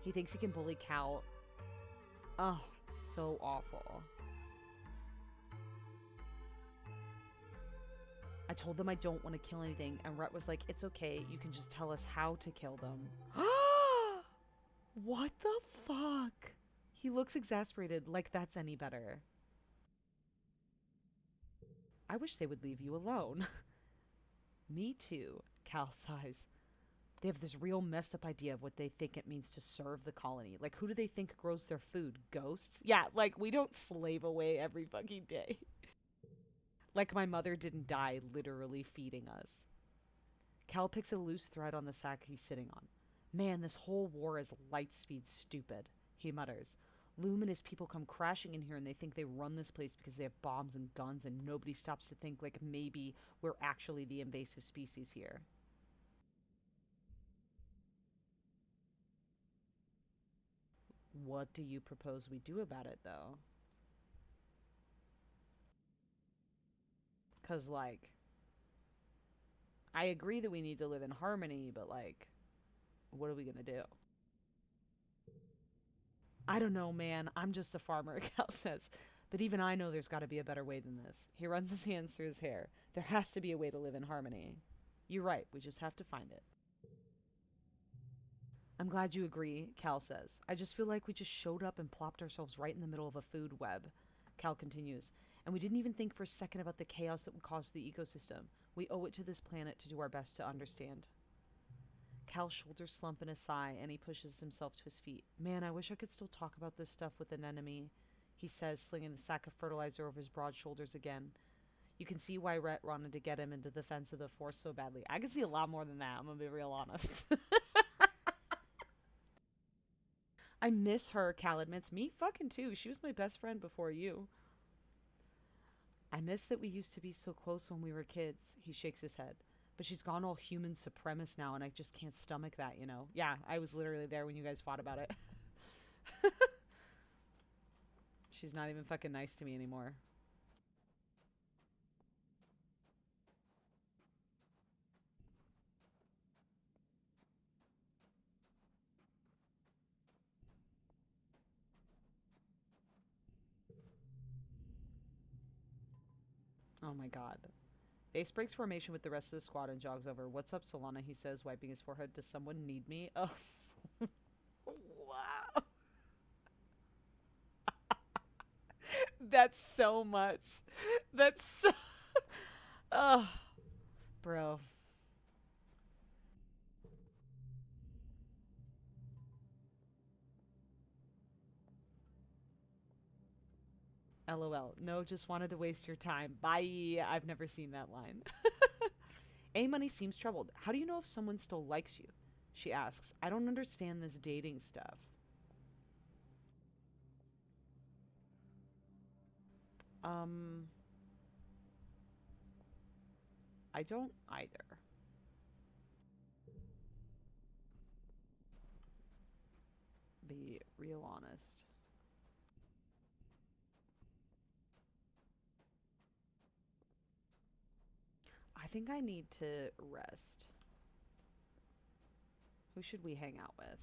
He thinks he can bully Cal. Oh, it's so awful. I told them I don't want to kill anything, and Rhett was like, it's okay, you can just tell us how to kill them. What the fuck? He looks exasperated, like that's any better. I wish they would leave you alone. Me too, Cal sighs. They have this real messed up idea of what they think it means to serve the colony. Like, who do they think grows their food? Ghosts? Yeah, like, we don't slave away every fucking day. Like my mother didn't die literally feeding us. Cal picks a loose thread on the sack he's sitting on. Man, this whole war is lightspeed stupid, he mutters. Loom and his people come crashing in here and they think they run this place because they have bombs and guns and nobody stops to think like maybe we're actually the invasive species here. What do you propose we do about it, though? 'Cause, like, I agree that we need to live in harmony, but, like, what are we gonna do? I don't know, man. I'm just a farmer, Cal says. But even I know there's got to be a better way than this. He runs his hands through his hair. There has to be a way to live in harmony. You're right. We just have to find it. I'm glad you agree, Cal says. I just feel like we just showed up and plopped ourselves right in the middle of a food web. Cal continues. And we didn't even think for a second about the chaos that would cause the ecosystem. We owe it to this planet to do our best to understand. Cal's shoulders slump in a sigh, and he pushes himself to his feet. Man, I wish I could still talk about this stuff with an enemy, he says, slinging the sack of fertilizer over his broad shoulders again. You can see why Rhett wanted to get him into the defense of the Force so badly. I can see a lot more than that, I'm gonna be real honest. I miss her, Cal admits. Me fucking too. She was my best friend before you. I miss that we used to be so close when we were kids, he shakes his head. But she's gone all human supremacist now, and I just can't stomach that, you know? Yeah, I was literally there when you guys fought about it. She's not even fucking nice to me anymore. Oh my god. Ace breaks formation with the rest of the squad and jogs over. What's up, Solana? He says, wiping his forehead. Does someone need me? Oh. Wow. That's so much. That's so... Oh, bro. LOL. No, just wanted to waste your time. Bye. I've never seen that line. A Money seems troubled. How do you know if someone still likes you? She asks. I don't understand this dating stuff. Um, I don't either. Be real honest. I think I need to rest. Who should we hang out with?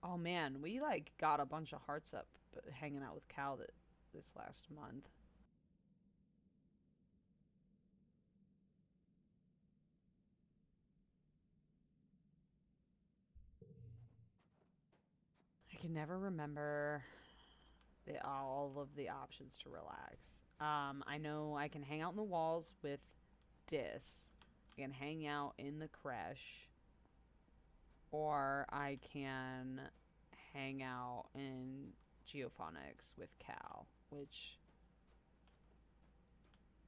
Oh man, we like got a bunch of hearts up hanging out with Cal this last month. I can never remember all of the options to relax. I know I can hang out in the walls with Dis. I can hang out in the creche. Or I can hang out in geophonics with Cal, which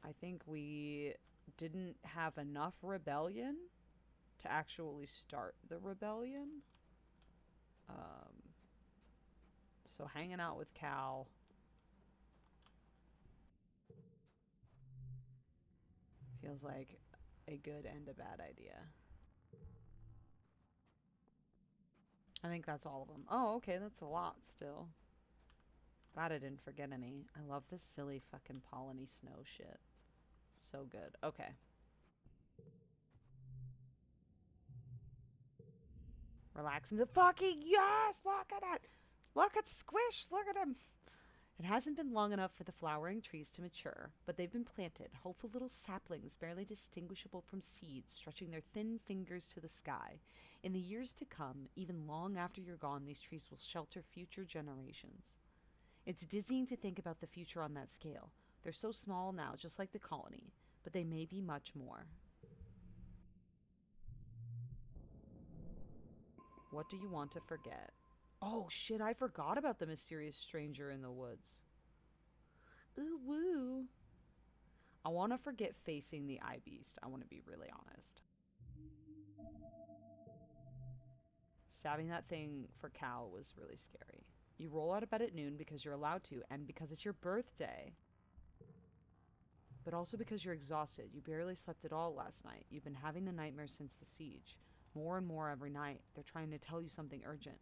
I think we didn't have enough rebellion to actually start the rebellion. Um, so hanging out with Cal feels like a good and a bad idea. I think that's all of them. Oh, okay, that's a lot still. Glad I didn't forget any. I love this silly fucking Polony Snow shit. So good. Okay. Relaxing the fucking yes! Look at it! Look at Squish! Look at him! It hasn't been long enough for the flowering trees to mature, but they've been planted, hopeful little saplings barely distinguishable from seeds, stretching their thin fingers to the sky. In the years to come, even long after you're gone, these trees will shelter future generations. It's dizzying to think about the future on that scale. They're so small now, just like the colony, but they may be much more. What do you want to forget? Oh shit, I forgot about the mysterious stranger in the woods. Ooh woo. I want to forget facing the eye beast. I want to be really honest. Stabbing that thing for Cal was really scary. You roll out of bed at noon because you're allowed to, and because it's your birthday. But also because you're exhausted. You barely slept at all last night. You've been having the nightmares since the siege. More and more every night. They're trying to tell you something urgent.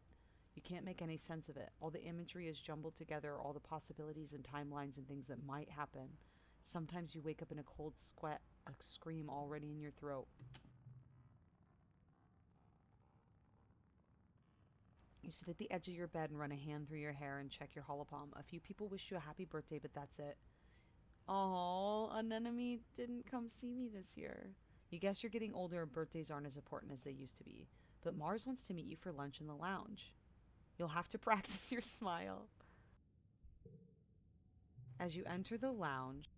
You can't make any sense of it. All the imagery is jumbled together, all the possibilities and timelines and things that might happen. Sometimes you wake up in a cold sweat, a scream already in your throat. You sit at the edge of your bed and run a hand through your hair and check your holopalm. A few people wish you a happy birthday, but that's it. Oh, Anemone didn't come see me this year. You guess you're getting older and birthdays aren't as important as they used to be. But Mars wants to meet you for lunch in the lounge. You'll have to practice your smile. As you enter the lounge.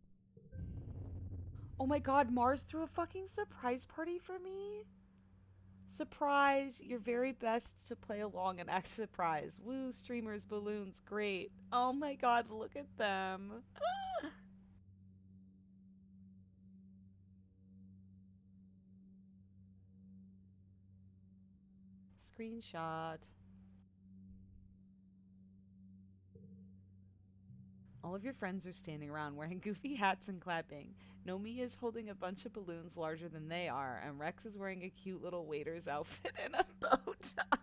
Oh my god, Mars threw a fucking surprise party for me? Surprise! Your very best to play along and act surprise. Woo, streamers, balloons, great. Oh my god, look at them. Screenshot. All of your friends are standing around wearing goofy hats and clapping. Nomi is holding a bunch of balloons larger than they are, and Rex is wearing a cute little waiter's outfit and a bow tie.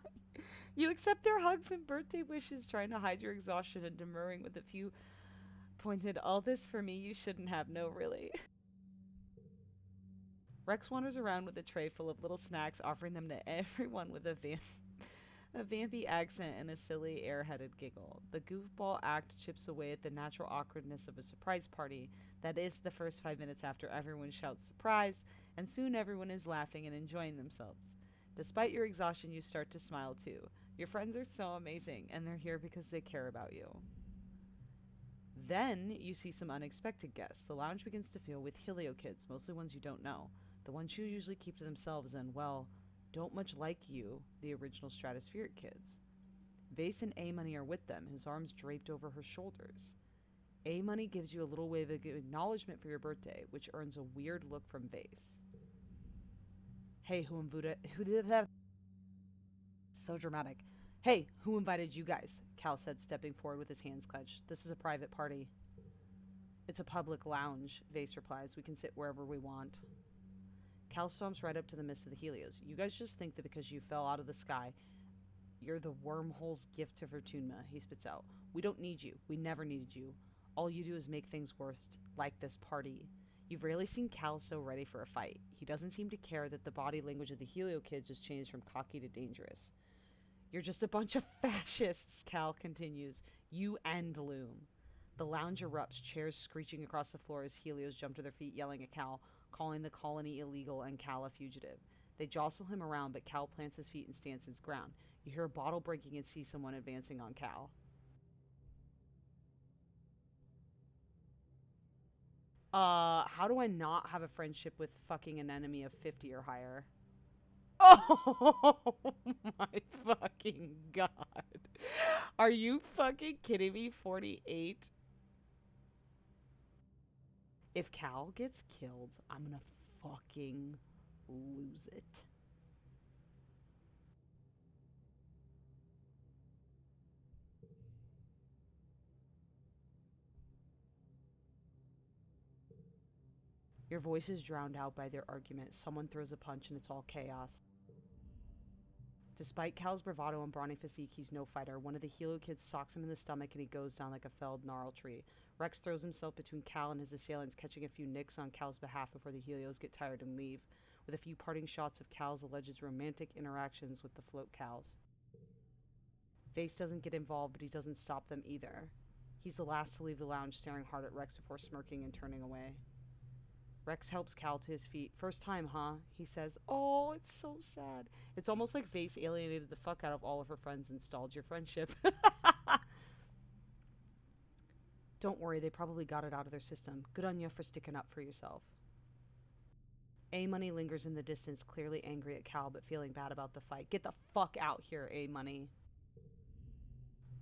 You accept their hugs and birthday wishes, trying to hide your exhaustion and demurring with a few pointed, all this for me you shouldn't have, no really. Rex wanders around with a tray full of little snacks, offering them to everyone with a vampy accent and a silly, airheaded giggle. The goofball act chips away at the natural awkwardness of a surprise party. That is the first 5 minutes after everyone shouts surprise, and soon everyone is laughing and enjoying themselves. Despite your exhaustion, you start to smile too. Your friends are so amazing, and they're here because they care about you. Then you see some unexpected guests. The lounge begins to fill with Helio kids, mostly ones you don't know. The ones who usually keep to themselves and, well, don't much like you, the original stratospheric kids. Vase and A-Money are with them, his arms draped over her shoulders. A-Money gives you a little wave of acknowledgement for your birthday, which earns a weird look from Vase. Hey, who so dramatic. Hey, who invited you guys? Cal said, stepping forward with his hands clenched. This is a private party. It's a public lounge, Vase replies. We can sit wherever we want. Cal stomps right up to the midst of the Helios. You guys just think that because you fell out of the sky, you're the wormhole's gift to Fortuna, he spits out. We don't need you. We never needed you. All you do is make things worse, like this party. You've rarely seen Cal so ready for a fight. He doesn't seem to care that the body language of the Helio kids has changed from cocky to dangerous. You're just a bunch of fascists, Cal continues. You and Loom. The lounge erupts, chairs screeching across the floor as Helios jump to their feet, yelling at Cal, calling the colony illegal and Cal a fugitive. They jostle him around, but Cal plants his feet and stands his ground. You hear a bottle breaking and see someone advancing on Cal. How do I not have a friendship with fucking an enemy of 50 or higher? Oh my fucking god. Are you fucking kidding me? 48? If Cal gets killed, I'm gonna fucking lose it. Your voice is drowned out by their argument. Someone throws a punch and it's all chaos. Despite Cal's bravado and brawny physique, he's no fighter. One of the Helio kids socks him in the stomach and he goes down like a felled gnarl tree. Rex throws himself between Cal and his assailants, catching a few nicks on Cal's behalf before the Helios get tired and leave, with a few parting shots of Cal's alleged romantic interactions with the float cows. Face doesn't get involved, but he doesn't stop them either. He's the last to leave the lounge, staring hard at Rex before smirking and turning away. Rex helps Cal to his feet. First time, huh? He says, oh, it's so sad. It's almost like Vase alienated the fuck out of all of her friends and stalled your friendship. Don't worry, they probably got it out of their system. Good on you for sticking up for yourself. A-Money lingers in the distance, clearly angry at Cal, but feeling bad about the fight. Get the fuck out here, A-Money.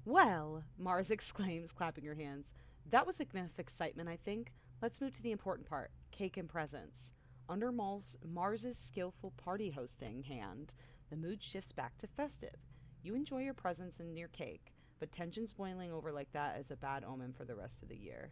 Well, Mars exclaims, clapping her hands. That was enough excitement, I think. Let's move to the important part, cake and presents. Under Mars's skillful party hosting hand, the mood shifts back to festive. You enjoy your presents and your cake, but tensions boiling over like that is a bad omen for the rest of the year.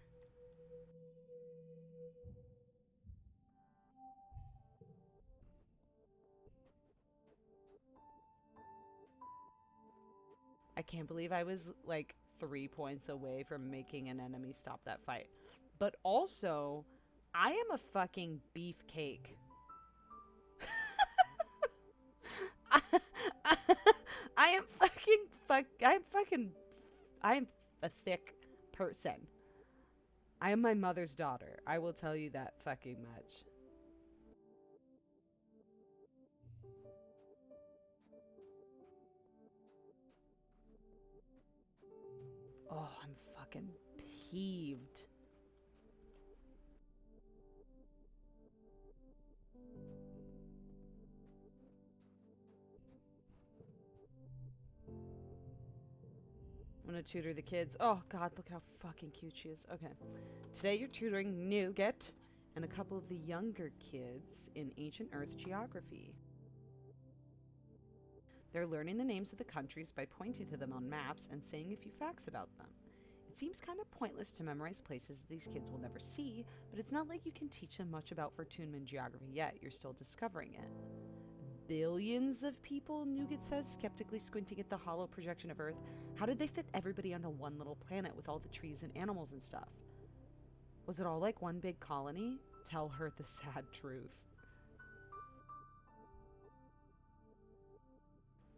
I can't believe I was like 3 points away from making an enemy stop that fight. But also, I am a fucking beefcake. I, I, I am I am a thick person. I am my mother's daughter. I will tell you that fucking much. Oh, I'm fucking peeved. I'm gonna tutor the kids. Oh god, look how fucking cute she is. Okay. Today you're tutoring Nougat and a couple of the younger kids in ancient Earth geography. They're learning the names of the countries by pointing to them on maps and saying a few facts about them. It seems kind of pointless to memorize places these kids will never see, but it's not like you can teach them much about Fortuneman geography yet. You're still discovering it. Billions of people, Nougat says, skeptically squinting at the hollow projection of Earth. How did they fit everybody onto one little planet with all the trees and animals and stuff? Was it all like one big colony? Tell her the sad truth.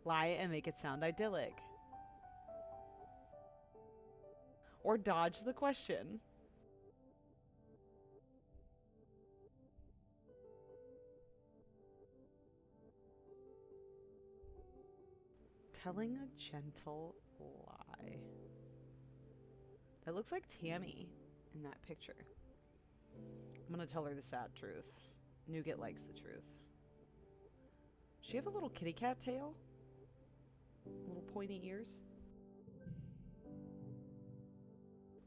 Lie and make it sound idyllic. Or dodge the question. Telling a gentle lie. That looks like Tammy in that picture. I'm gonna tell her the sad truth. Nougat likes the truth. She have a little kitty cat tail? Little pointy ears?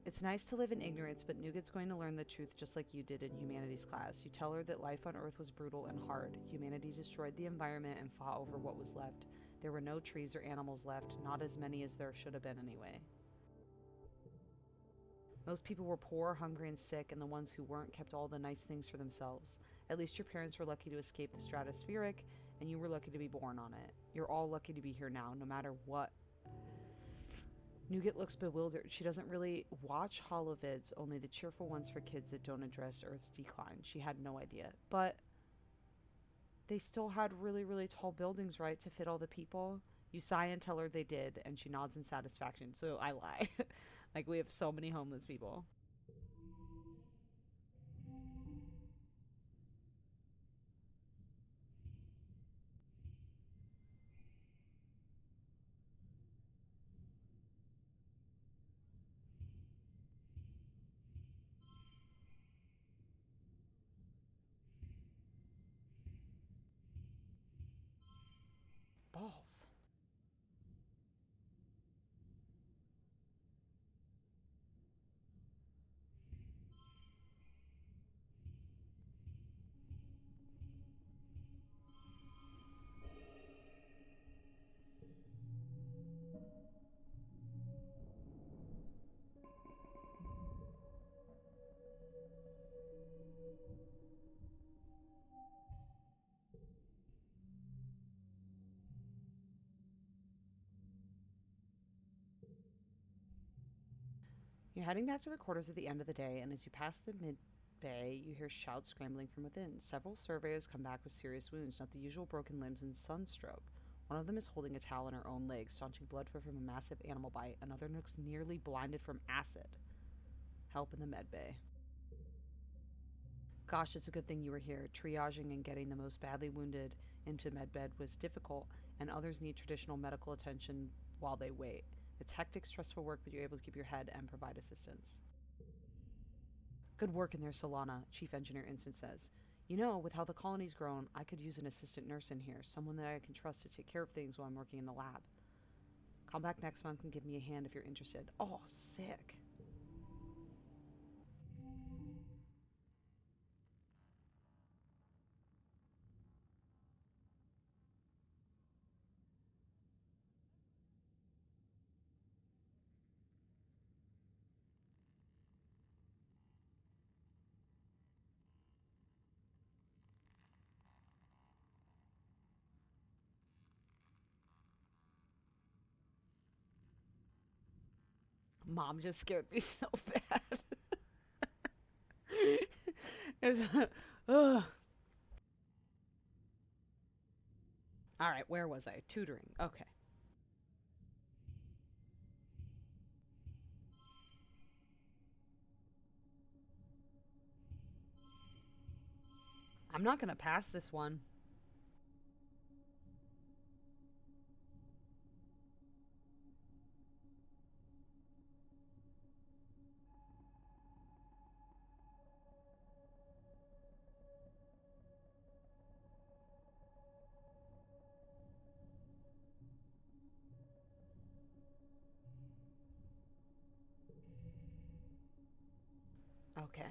It's nice to live in ignorance, but Nougat's going to learn the truth just like you did in humanities class. You tell her that life on Earth was brutal and hard. Humanity destroyed the environment and fought over what was left. There were no trees or animals left, not as many as there should have been anyway. Most people were poor, hungry, and sick, and the ones who weren't kept all the nice things for themselves. At least your parents were lucky to escape the stratospheric, and you were lucky to be born on it. You're all lucky to be here now, no matter what. Nougat looks bewildered. She doesn't really watch holovids, only the cheerful ones for kids that don't address Earth's decline. She had no idea. But they still had really, really tall buildings, right, to fit all the people? You sigh and tell her they did, and she nods in satisfaction. So I lie. Like, we have so many homeless people. balls. You're heading back to the quarters at the end of the day, and as you pass the mid bay, you hear shouts scrambling from within. Several surveyors come back with serious wounds, not the usual broken limbs and sunstroke. One of them is holding a towel on her own leg, staunching blood from a massive animal bite. Another looks nearly blinded from acid. Help in the med bay. Gosh, it's a good thing you were here. Triaging and getting the most badly wounded into medbed was difficult, and others need traditional medical attention while they wait. It's hectic, stressful work, but you're able to keep your head and provide assistance. Good work in there, Solana, Chief Engineer Instant says. You know, with how the colony's grown, I could use an assistant nurse in here, someone that I can trust to take care of things while I'm working in the lab. Come back next month and give me a hand if you're interested. Oh, sick. Mom just scared me so bad. Ugh. All right, where was I? Tutoring. Okay. I'm not going to pass this one. Okay.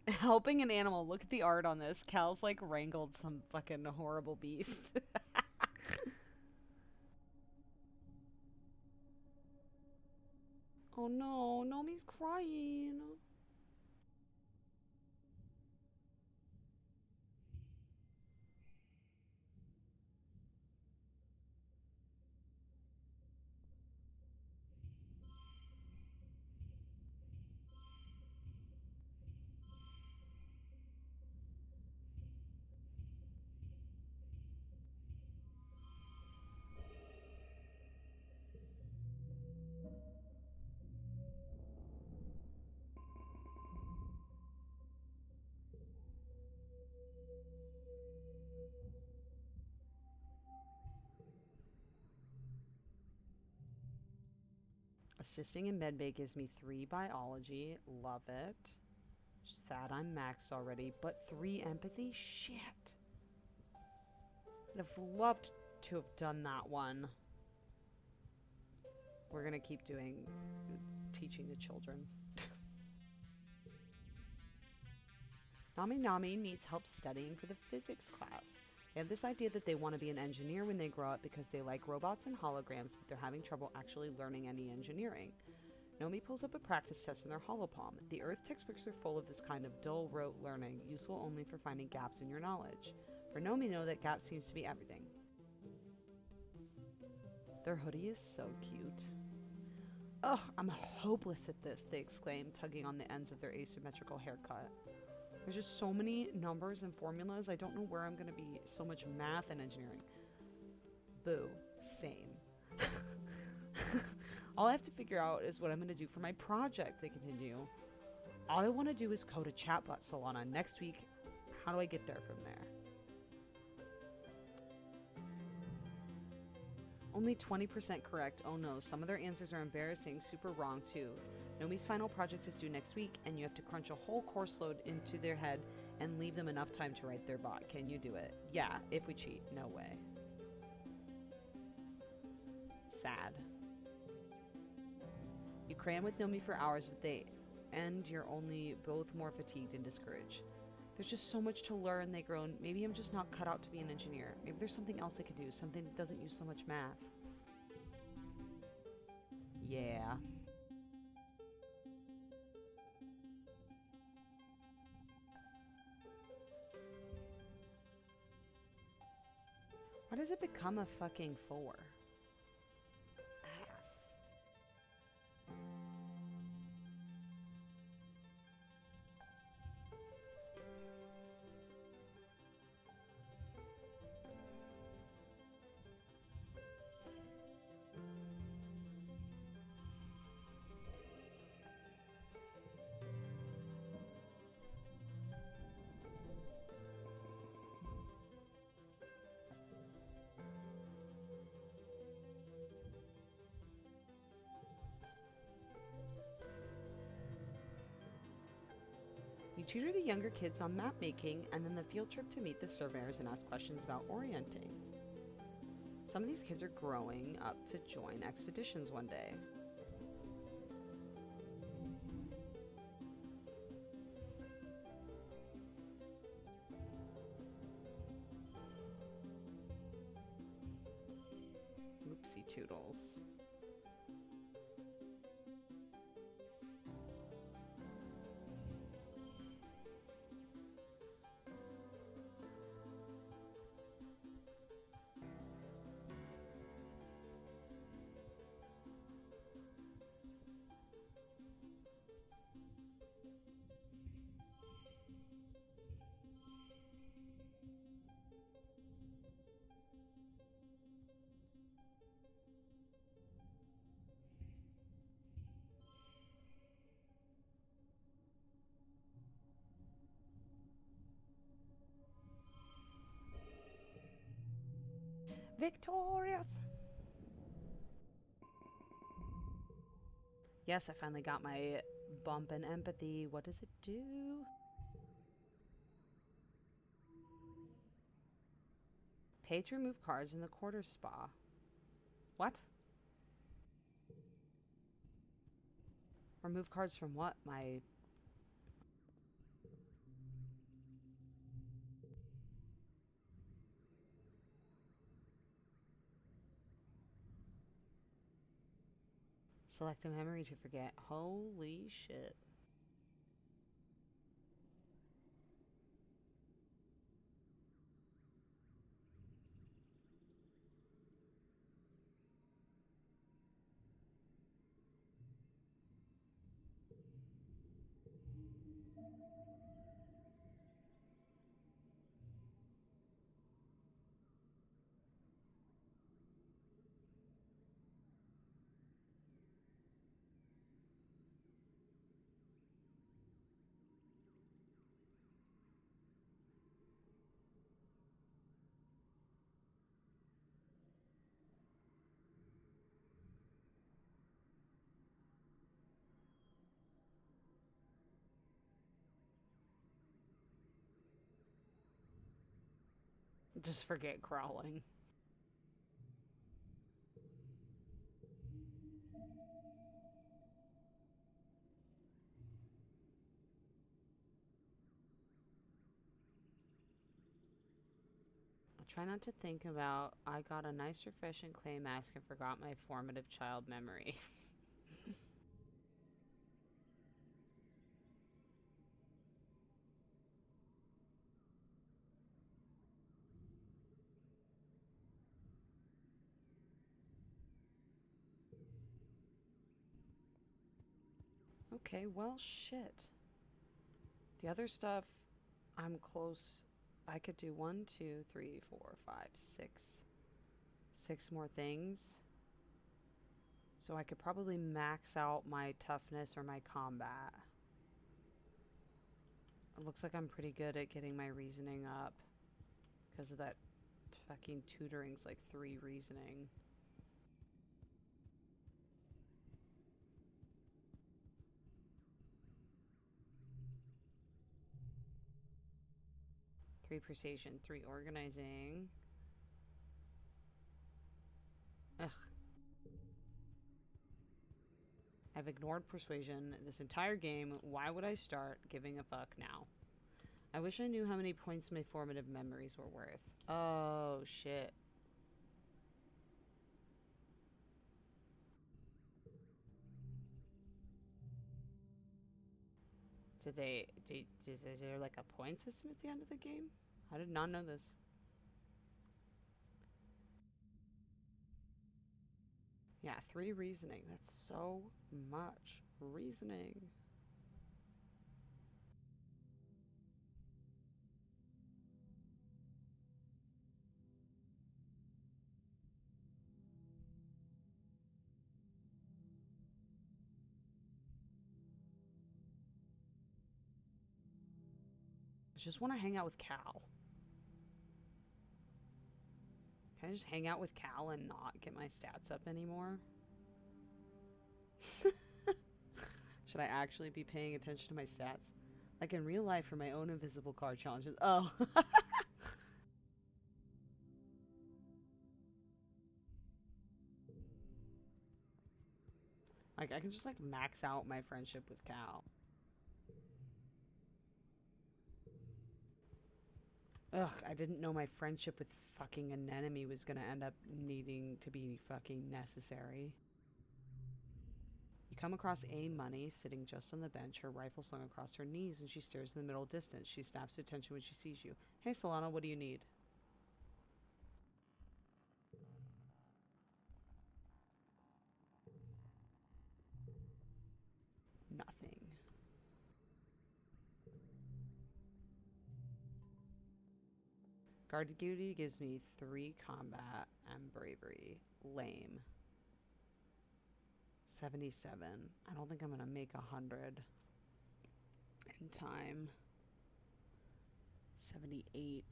Helping an animal. Look at the art on this. Cal's like wrangled some fucking horrible beast. Oh no, Nomi's crying. Assisting in medbay gives me 3 biology. Love it. Sad I'm maxed already, but 3 empathy? Shit. I'd have loved to have done that one. We're gonna keep doing teaching the children. Nami Nami needs help studying for the physics class. They have this idea that they want to be an engineer when they grow up because they like robots and holograms, but they're having trouble actually learning any engineering. Nomi pulls up a practice test in their holopalm. The Earth textbooks are full of this kind of dull rote learning, useful only for finding gaps in your knowledge. For Nomi know that gap seems to be everything. Their hoodie is so cute. Ugh, I'm hopeless at this, they exclaim, tugging on the ends of their asymmetrical haircut. There's just so many numbers and formulas, I don't know where I'm going to be. So much math and engineering. Boo. Same. All I have to figure out is what I'm going to do for my project, they continue. All I want to do is code a chatbot, Solana. Next week, how do I get there from there? Only 20% correct. Oh no, some of their answers are embarrassing, super wrong too. Nomi's final project is due next week, and you have to crunch a whole course load into their head and leave them enough time to write their bot. Can you do it? Yeah, if we cheat. No way. Sad. You cram with Nomi for hours, but they end, you're only both more fatigued and discouraged. There's just so much to learn, they groan. Maybe I'm just not cut out to be an engineer. Maybe there's something else I could do, something that doesn't use so much math. Yeah. Why does it become a fucking 4? Ass. You tutor the younger kids on map making, and then the field trip to meet the surveyors and ask questions about orienting. Some of these kids are growing up to join expeditions one day. Oopsie toodles. Victorious! Yes, I finally got my bump in empathy. What does it do? Pay to remove cards in the quarter spa. What? Remove cards from what? My... Select a memory to forget. Holy shit. Just forget crawling. I'll try not to think about I got a nice refreshing clay mask and forgot my formative child memory. Okay, well, shit. The other stuff, I'm close. I could do 1, 2, 3, 4, 5, 6. 6 more things. So I could probably max out my toughness or my combat. It looks like I'm pretty good at getting my reasoning up. Because of that fucking tutoring's like 3 reasoning. 3 persuasion, 3 organizing. Ugh. I've ignored persuasion this entire game. Why would I start giving a fuck now? I wish I knew how many points my formative memories were worth. Oh, shit. Is there like a point system at the end of the game? I did not know this. Yeah, 3 reasoning. That's so much reasoning. I just want to hang out with Cal. Can I just hang out with Cal and not get my stats up anymore? Should I actually be paying attention to my stats? Like in real life for my own invisible card challenges. Oh. Like I can just like max out my friendship with Cal. Ugh, I didn't know my friendship with fucking an enemy was gonna end up needing to be fucking necessary. You come across A Money sitting just on the bench, her rifle slung across her knees, and she stares in the middle distance. She snaps to attention when she sees you. Hey, Solana, what do you need? Nothing. Guard duty gives me 3 combat and bravery. Lame. 77. I don't think I'm gonna make 100 in time. 78.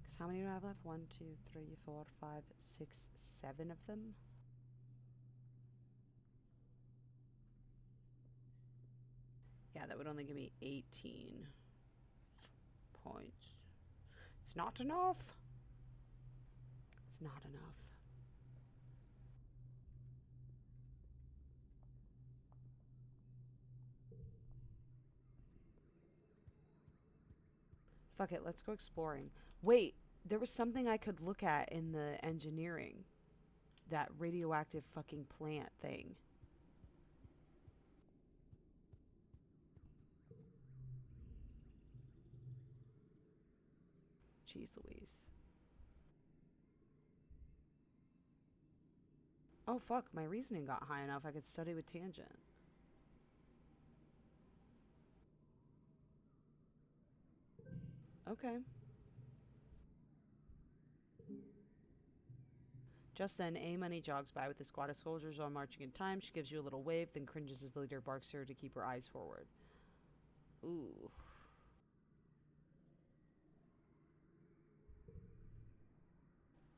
Because how many do I have left? 1, 2, 3, 4, 5, 6, 7 of them? Yeah, that would only give me 18 points. It's not enough. It's not enough. Fuck it, let's go exploring. Wait, there was something I could look at in the engineering. That radioactive fucking plant thing. Jeez Louise. Oh fuck, my reasoning got high enough I could study with tangent. Okay. Just then, A Money jogs by with a squad of soldiers all marching in time. She gives you a little wave, then cringes as the leader barks her to keep her eyes forward. Ooh.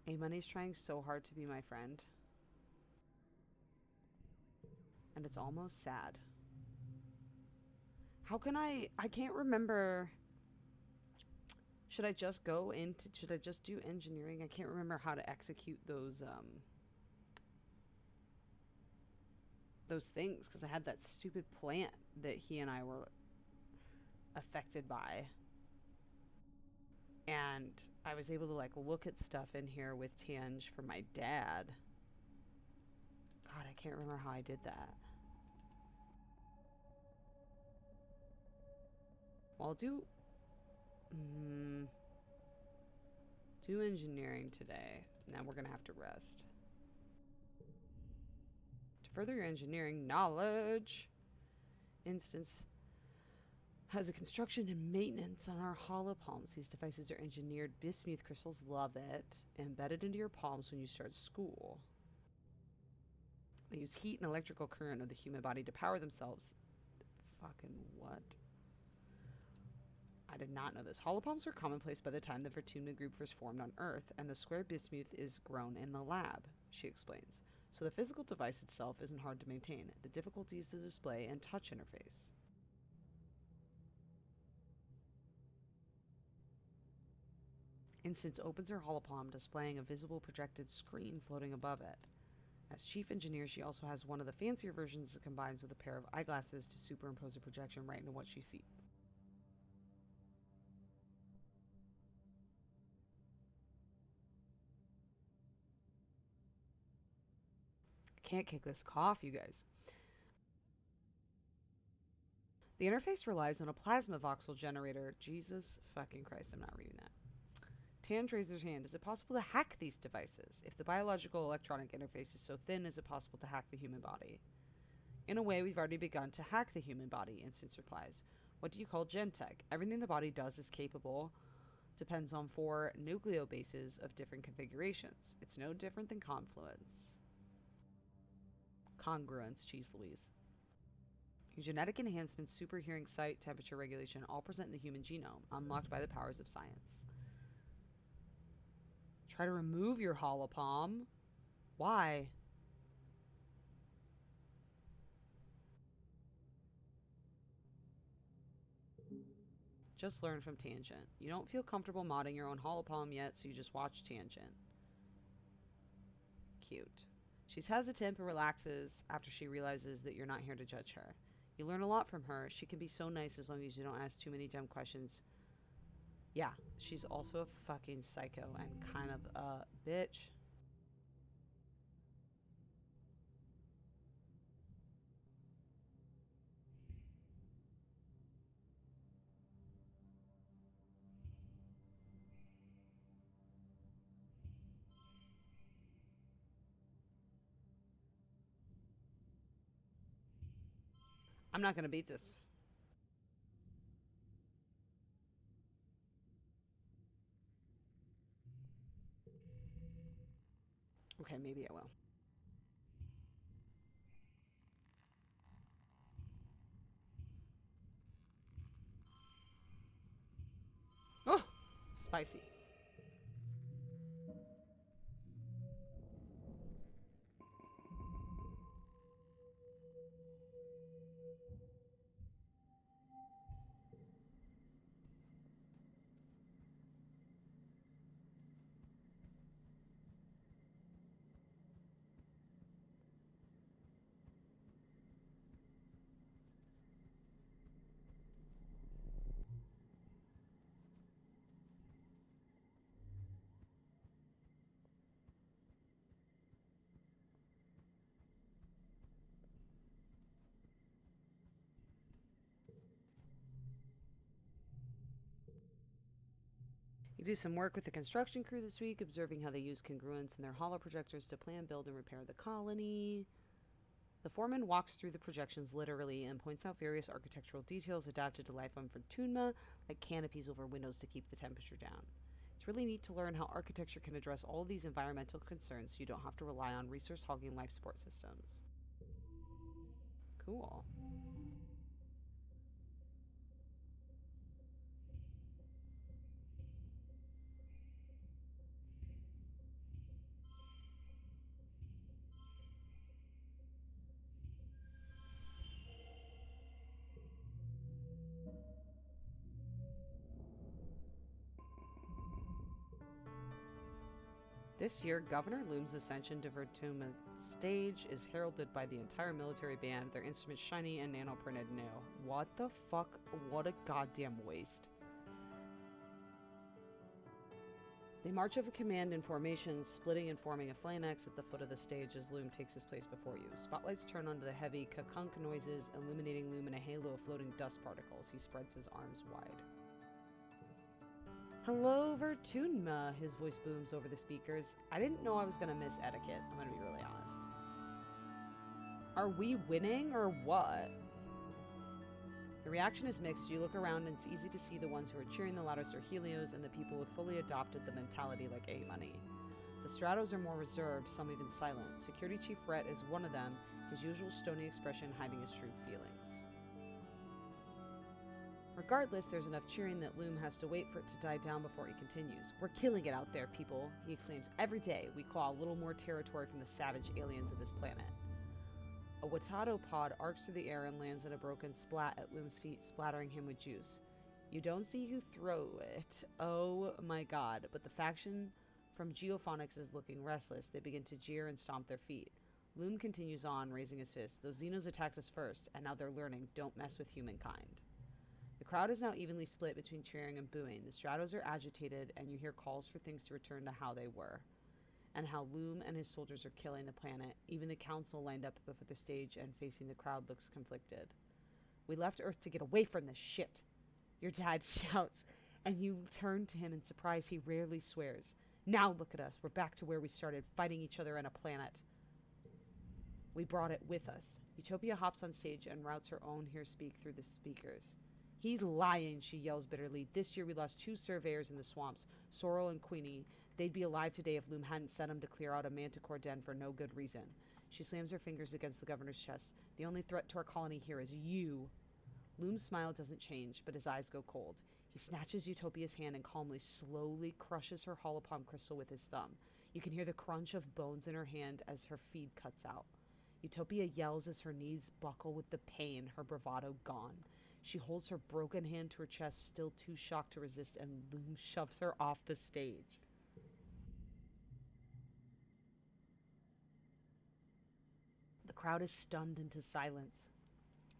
A Money's trying so hard to be my friend. And it's almost sad. How can I can't remember. Should I just do engineering? I can't remember how to execute those things because I had that stupid plant that he and I were affected by. And I was able to like look at stuff in here with Tange for my dad. God, I can't remember how I did that. Well, I'll do engineering today. Now we're gonna have to rest. To further your engineering knowledge, instance has a construction and maintenance on our hollow palms. These devices are engineered bismuth crystals, love it, embedded into your palms when you start school. They use heat and electrical current of the human body to power themselves. Fucking what? I did not know this. Holopoms were commonplace by the time the Vertuna group first formed on Earth, and the square bismuth is grown in the lab, she explains. So the physical device itself isn't hard to maintain. The difficulty is the display and touch interface. Instance opens her holopalm, displaying a visible projected screen floating above it. As chief engineer, she also has one of the fancier versions that combines with a pair of eyeglasses to superimpose a projection right into what she sees. Can't kick this cough, you guys. The interface relies on a plasma voxel generator. Jesus fucking Christ, I'm not reading that. Tange raises her hand. Is it possible to hack these devices? If the biological electronic interface is so thin, is it possible to hack the human body? In a way, we've already begun to hack the human body, Instance replies. What do you call gentech? Everything the body does is capable. Depends on 4 nucleobases of different configurations. It's no different than confluence. Congruence, Cheese Louise. Genetic enhancements, super hearing, sight, temperature regulation, all present in the human genome, unlocked by the powers of science. Try to remove your holopalm. Why? Just learn from Tangent. You don't feel comfortable modding your own holopalm yet, so you just watch Tangent. Cute. She's hesitant but relaxes after she realizes that you're not here to judge her. You learn a lot from her. She can be so nice as long as you don't ask too many dumb questions. Yeah, she's also a fucking psycho and kind of a bitch. I'm not gonna beat this. Okay, maybe I will. Oh, spicy. You do some work with the construction crew this week, observing how they use congruence in their holoprojectors to plan, build, and repair the colony. The foreman walks through the projections literally and points out various architectural details adapted to life on Fortuna, like canopies over windows to keep the temperature down. It's really neat to learn how architecture can address all of these environmental concerns so you don't have to rely on resource-hogging life support systems. Cool. This year, Governor Loom's ascension to Vertuma stage is heralded by the entire military band, their instruments shiny and nano-printed new. What the fuck? What a goddamn waste. They march over command in formations, splitting and forming a phalanx at the foot of the stage as Loom takes his place before you. Spotlights turn onto the heavy kakunk noises, illuminating Loom in a halo of floating dust particles. He spreads his arms wide. Hello, Vertunma, his voice booms over the speakers. I didn't know I was gonna miss etiquette, I'm gonna be really honest. Are we winning, or what? The reaction is mixed. You look around and it's easy to see the ones who are cheering the loudest are Helios and the people who fully adopted the mentality like A-Money. The Stratos are more reserved, some even silent. Security Chief Rhett is one of them, his usual stony expression hiding his true feelings. Regardless, there's enough cheering that Loom has to wait for it to die down before he continues. We're killing it out there, people, he exclaims. Every day, we claw a little more territory from the savage aliens of this planet. A Watado pod arcs through the air and lands in a broken splat at Loom's feet, splattering him with juice. You don't see who threw it. Oh my god. But the faction from Geophonics is looking restless. They begin to jeer and stomp their feet. Loom continues on, raising his fist. Those Xenos attacked us first, and now they're learning, don't mess with humankind. The crowd is now evenly split between cheering and booing. The Stratos are agitated, and you hear calls for things to return to how they were, and how Loom and his soldiers are killing the planet. Even the council lined up before the stage and facing the crowd looks conflicted. We left Earth to get away from this shit, your dad shouts, and you turn to him in surprise. He rarely swears. Now look at us. We're back to where we started, fighting each other on a planet. We brought it with us. Utopia hops on stage and routes her own here speak through the speakers. He's lying, she yells bitterly. This year we lost 2 surveyors in the swamps, Sorrel and Queenie. They'd be alive today if Loom hadn't sent them to clear out a manticore den for no good reason. She slams her fingers against the governor's chest. The only threat to our colony here is you. Loom's smile doesn't change, but his eyes go cold. He snatches Utopia's hand and calmly, slowly crushes her holopalm crystal with his thumb. You can hear the crunch of bones in her hand as her feed cuts out. Utopia yells as her knees buckle with the pain, her bravado gone. She holds her broken hand to her chest, still too shocked to resist, and Loom shoves her off the stage. The crowd is stunned into silence.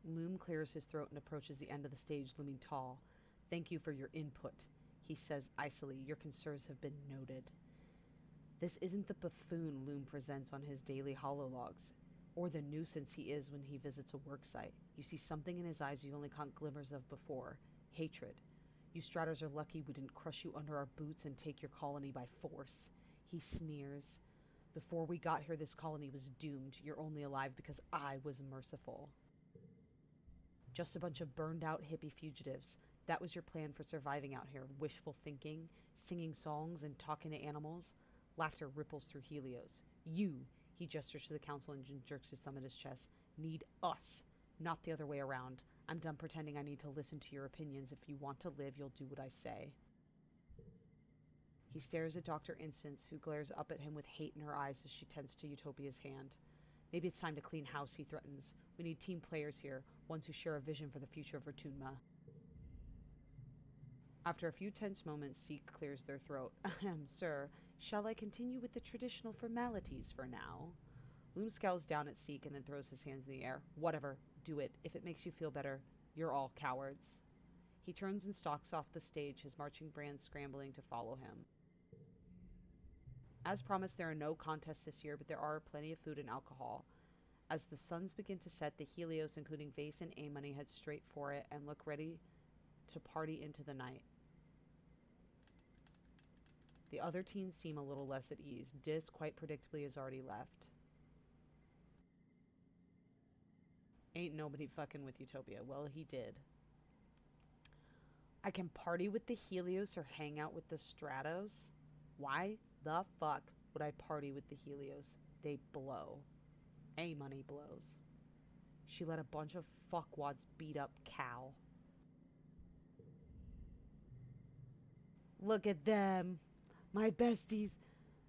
Loom clears his throat and approaches the end of the stage, looming tall. Thank you for your input, he says icily. Your concerns have been noted. This isn't the buffoon Loom presents on his daily holologs, or the nuisance he is when he visits a work site. You see something in his eyes you only caught glimmers of before. Hatred. You Stratos are lucky we didn't crush you under our boots and take your colony by force. He sneers. Before we got here, this colony was doomed. You're only alive because I was merciful. Just a bunch of burned-out hippie fugitives. That was your plan for surviving out here. Wishful thinking, singing songs, and talking to animals. Laughter ripples through Helios. You, he gestures to the council and jerks his thumb at his chest, need us, not the other way around. I'm done pretending I need to listen to your opinions. If you want to live, you'll do what I say. He stares at Dr. Instance, who glares up at him with hate in her eyes as she tends to Utopia's hand. Maybe it's time to clean house, he threatens. We need team players here, ones who share a vision for the future of Rotunma. After a few tense moments, Seek clears their throat. Ahem, sir, shall I continue with the traditional formalities for now? Loom scowls down at Seek and then throws his hands in the air. Whatever, do it. If it makes you feel better, you're all cowards. He turns and stalks off the stage, his marching band scrambling to follow him. As promised, there are no contests this year, but there are plenty of food and alcohol. As the suns begin to set, the Helios, including Vase and A-Money, head straight for it and look ready to party into the night. The other teens seem a little less at ease. Dis, quite predictably, has already left. Ain't nobody fucking with Utopia. Well, he did. I can party with the Helios or hang out with the Stratos? Why the fuck would I party with the Helios? They blow. A-Money blows. She let a bunch of fuckwads beat up Cal. Look at them. My besties.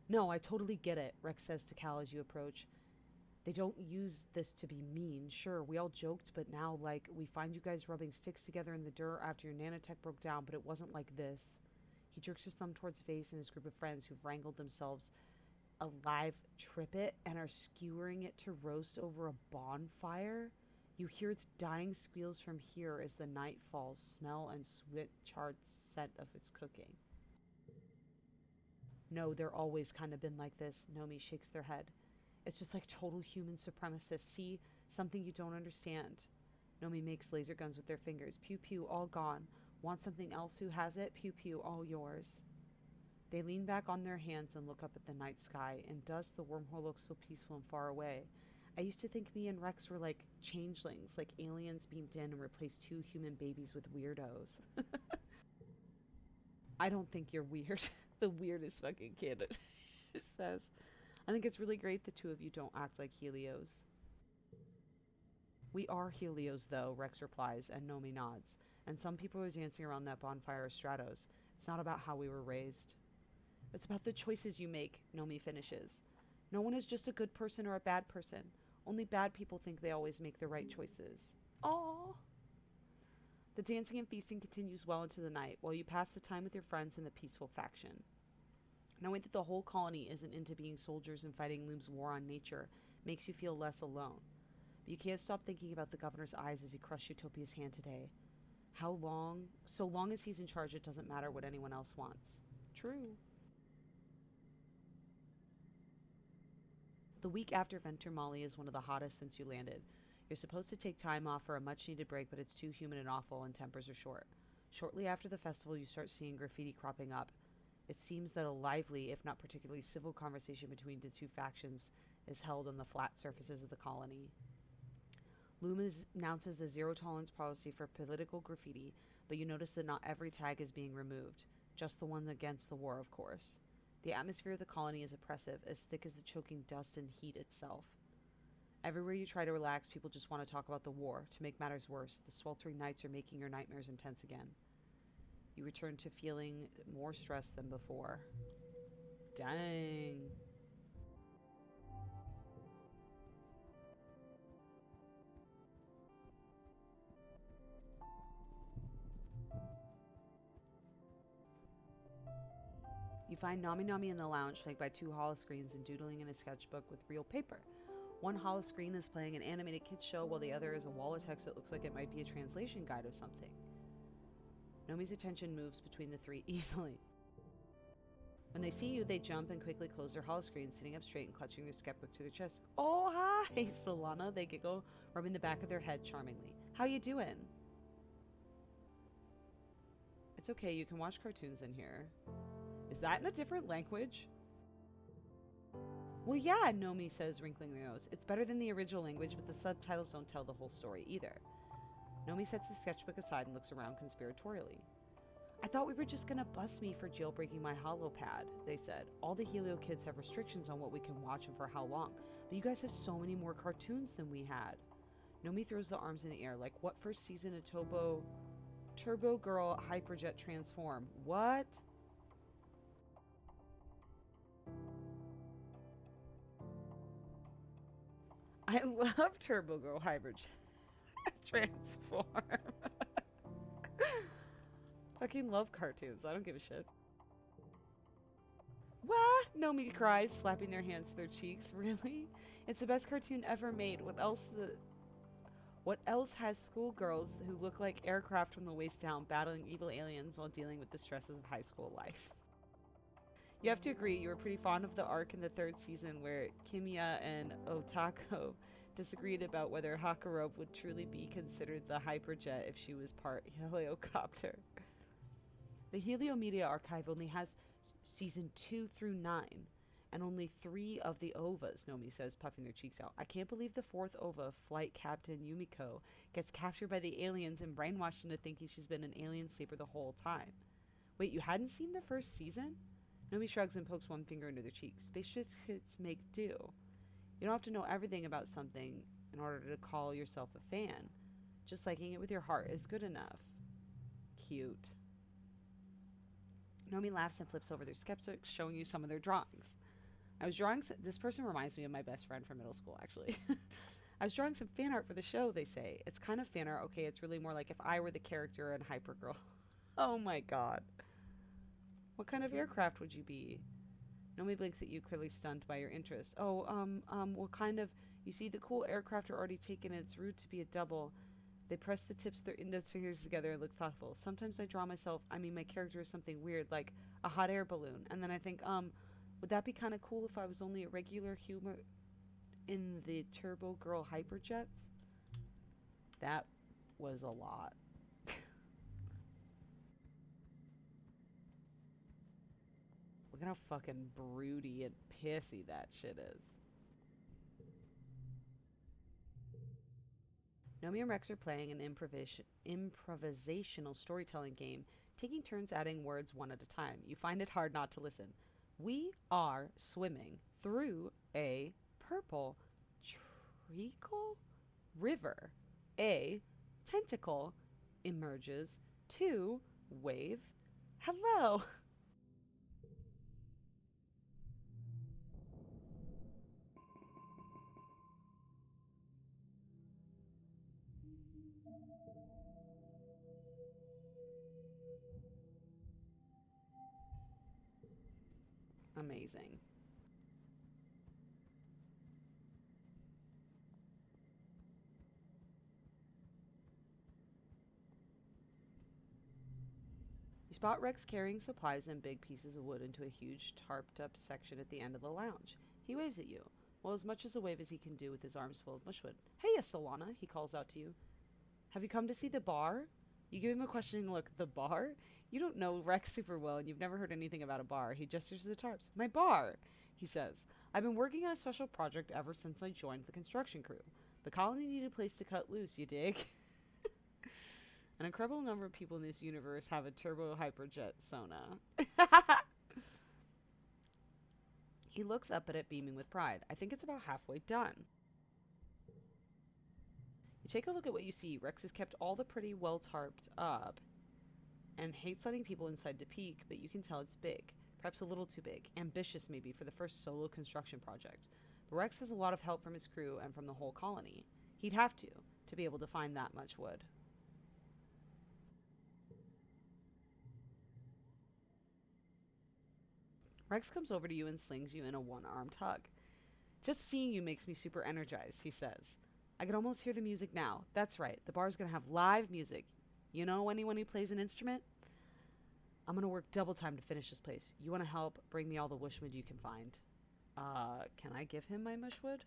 No, I totally get it, Rex says to Cal as you approach. They don't use this to be mean. Sure, we all joked, but now, like, we find you guys rubbing sticks together in the dirt after your nanotech broke down, but it wasn't like this. He jerks his thumb towards Vase and his group of friends who've wrangled themselves a live trippet and are skewering it to roast over a bonfire. You hear its dying squeals from here as the night falls, smell and sweet charred scent of its cooking. No, they're always kind of been like this. Nomi shakes their head. It's just like total human supremacists. See, something you don't understand. Nomi makes laser guns with their fingers. Pew pew, all gone. Want something else? Who has it? Pew pew, all yours. They lean back on their hands and look up at the night sky. In dusk, the wormhole looks so peaceful and far away. I used to think me and Rex were like changelings, like aliens beamed in and replaced 2 human babies with weirdos. I don't think you're weird. The weirdest fucking kid, it says. I think it's really great the 2 of you don't act like Helios. We are Helios, though, Rex replies, and Nomi nods. And some people are dancing around that bonfire of Stratos. It's not about how we were raised. It's about the choices you make, Nomi finishes. No one is just a good person or a bad person. Only bad people think they always make the right choices. Aww. The dancing and feasting continues well into the night, while you pass the time with your friends in the peaceful faction. Knowing that the whole colony isn't into being soldiers and fighting Loom's war on nature makes you feel less alone. But you can't stop thinking about the governor's eyes as he crushed Utopia's hand today. How long? So long as he's in charge, it doesn't matter what anyone else wants. True. The week after Venturmali is one of the hottest since you landed. You're supposed to take time off for a much-needed break, but it's too humid and awful, and tempers are short. Shortly after the festival, you start seeing graffiti cropping up. It seems that a lively, if not particularly civil, conversation between the two factions is held on the flat surfaces of the colony. Loom announces a zero-tolerance policy for political graffiti, but you notice that not every tag is being removed, just the ones against the war, of course. The atmosphere of the colony is oppressive, as thick as the choking dust and heat itself. Everywhere you try to relax, people just want to talk about the war. To make matters worse, the sweltering nights are making your nightmares intense again. You return to feeling more stressed than before. Dang. You find Nami Nami in the lounge, flanked by two holoscreens and doodling in a sketchbook with real paper. One holoscreen is playing an animated kids show, while the other is a wall of text that looks like it might be a translation guide of something. Nomi's attention moves between the three easily. When they see you, they jump and quickly close their holoscreen, sitting up straight and clutching their sketchbook to their chest. Oh, hi, Solana, they giggle, rubbing the back of their head charmingly. How you doing? It's okay, you can watch cartoons in here. Is that in a different language? Well, yeah, Nomi says, wrinkling their nose. It's better than the original language, but the subtitles don't tell the whole story either. Nomi sets the sketchbook aside and looks around conspiratorially. I thought we were just gonna bust me for jailbreaking my holopad, they said. All the Helio kids have restrictions on what we can watch and for how long, but you guys have so many more cartoons than we had. Nomi throws the arms in the air, like, what first season of Turbo Girl Hyperjet Transform? What? I love Turbo Girl Hyperjet Transform. Fucking love cartoons. I don't give a shit. What? Nomi cries, slapping their hands to their cheeks. Really? It's the best cartoon ever made. What else has schoolgirls who look like aircraft from the waist down battling evil aliens while dealing with the stresses of high school life? You have to agree, you were pretty fond of the arc in the third season where Kimiya and Otako disagreed about whether Hakurub would truly be considered the hyperjet if she was part heliocopter. The Helio Media Archive only has season 2 through 9, and only 3 of the OVAs, Nomi says, puffing their cheeks out. I can't believe the 4th OVA, Flight Captain Yumiko, gets captured by the aliens and brainwashed into thinking she's been an alien sleeper the whole time. Wait, you hadn't seen the first season? Nomi shrugs and pokes one finger into their cheek. Spaceships make do. You don't have to know everything about something in order to call yourself a fan. Just liking it with your heart is good enough. Cute. Nomi laughs and flips over their sketchbooks, showing you some of their drawings. I was drawing... This person reminds me of my best friend from middle school, actually. I was drawing some fan art for the show, they say. It's kind of fan art. Okay, it's really more like if I were the character in Hypergirl. Oh my god. What kind of aircraft would you be? Nomi blinks at you, clearly stunned by your interest. Oh, what kind of... You see, the cool aircraft are already taken, and it's rude to be a double. They press the tips of their index fingers together and look thoughtful. Sometimes I draw myself, my character is something weird, like a hot air balloon. And then I think, would that be kind of cool if I was only a regular human in the Turbo Girl Hyperjets? That was a lot. Look at how fucking broody and pissy that shit is. Nomi and Rex are playing an improvisational storytelling game, taking turns adding words one at a time. You find it hard not to listen. We are swimming through a purple treacle river. A tentacle emerges to wave hello. Amazing. You spot Rex carrying supplies and big pieces of wood into a huge tarped up section at the end of the lounge. He waves at you. Well, as much as a wave as he can do with his arms full of mushwood. Hey, Solana, he calls out to you. Have you come to see the bar? You give him a questioning look. The bar? You don't know Rex super well and you've never heard anything about a bar. He gestures to the tarps. My bar, he says. I've been working on a special project ever since I joined the construction crew. The colony needed a place to cut loose, you dig? An incredible number of people in this universe have a turbo hyperjet Sona. He looks up at it, beaming with pride. I think it's about halfway done. You take a look at what you see. Rex has kept all the pretty well tarped up and hates letting people inside to peek, but you can tell it's big. Perhaps a little too big. Ambitious, maybe, for the first solo construction project. But Rex has a lot of help from his crew and from the whole colony. He'd have to be able to find that much wood. Rex comes over to you and slings you in a one-armed hug. Just seeing you makes me super energized, he says. I can almost hear the music now. That's right, the bar's gonna have live music. You know anyone who plays an instrument? I'm gonna work double time to finish this place. You wanna help? Bring me all the mushwood you can find. Can I give him my mushwood?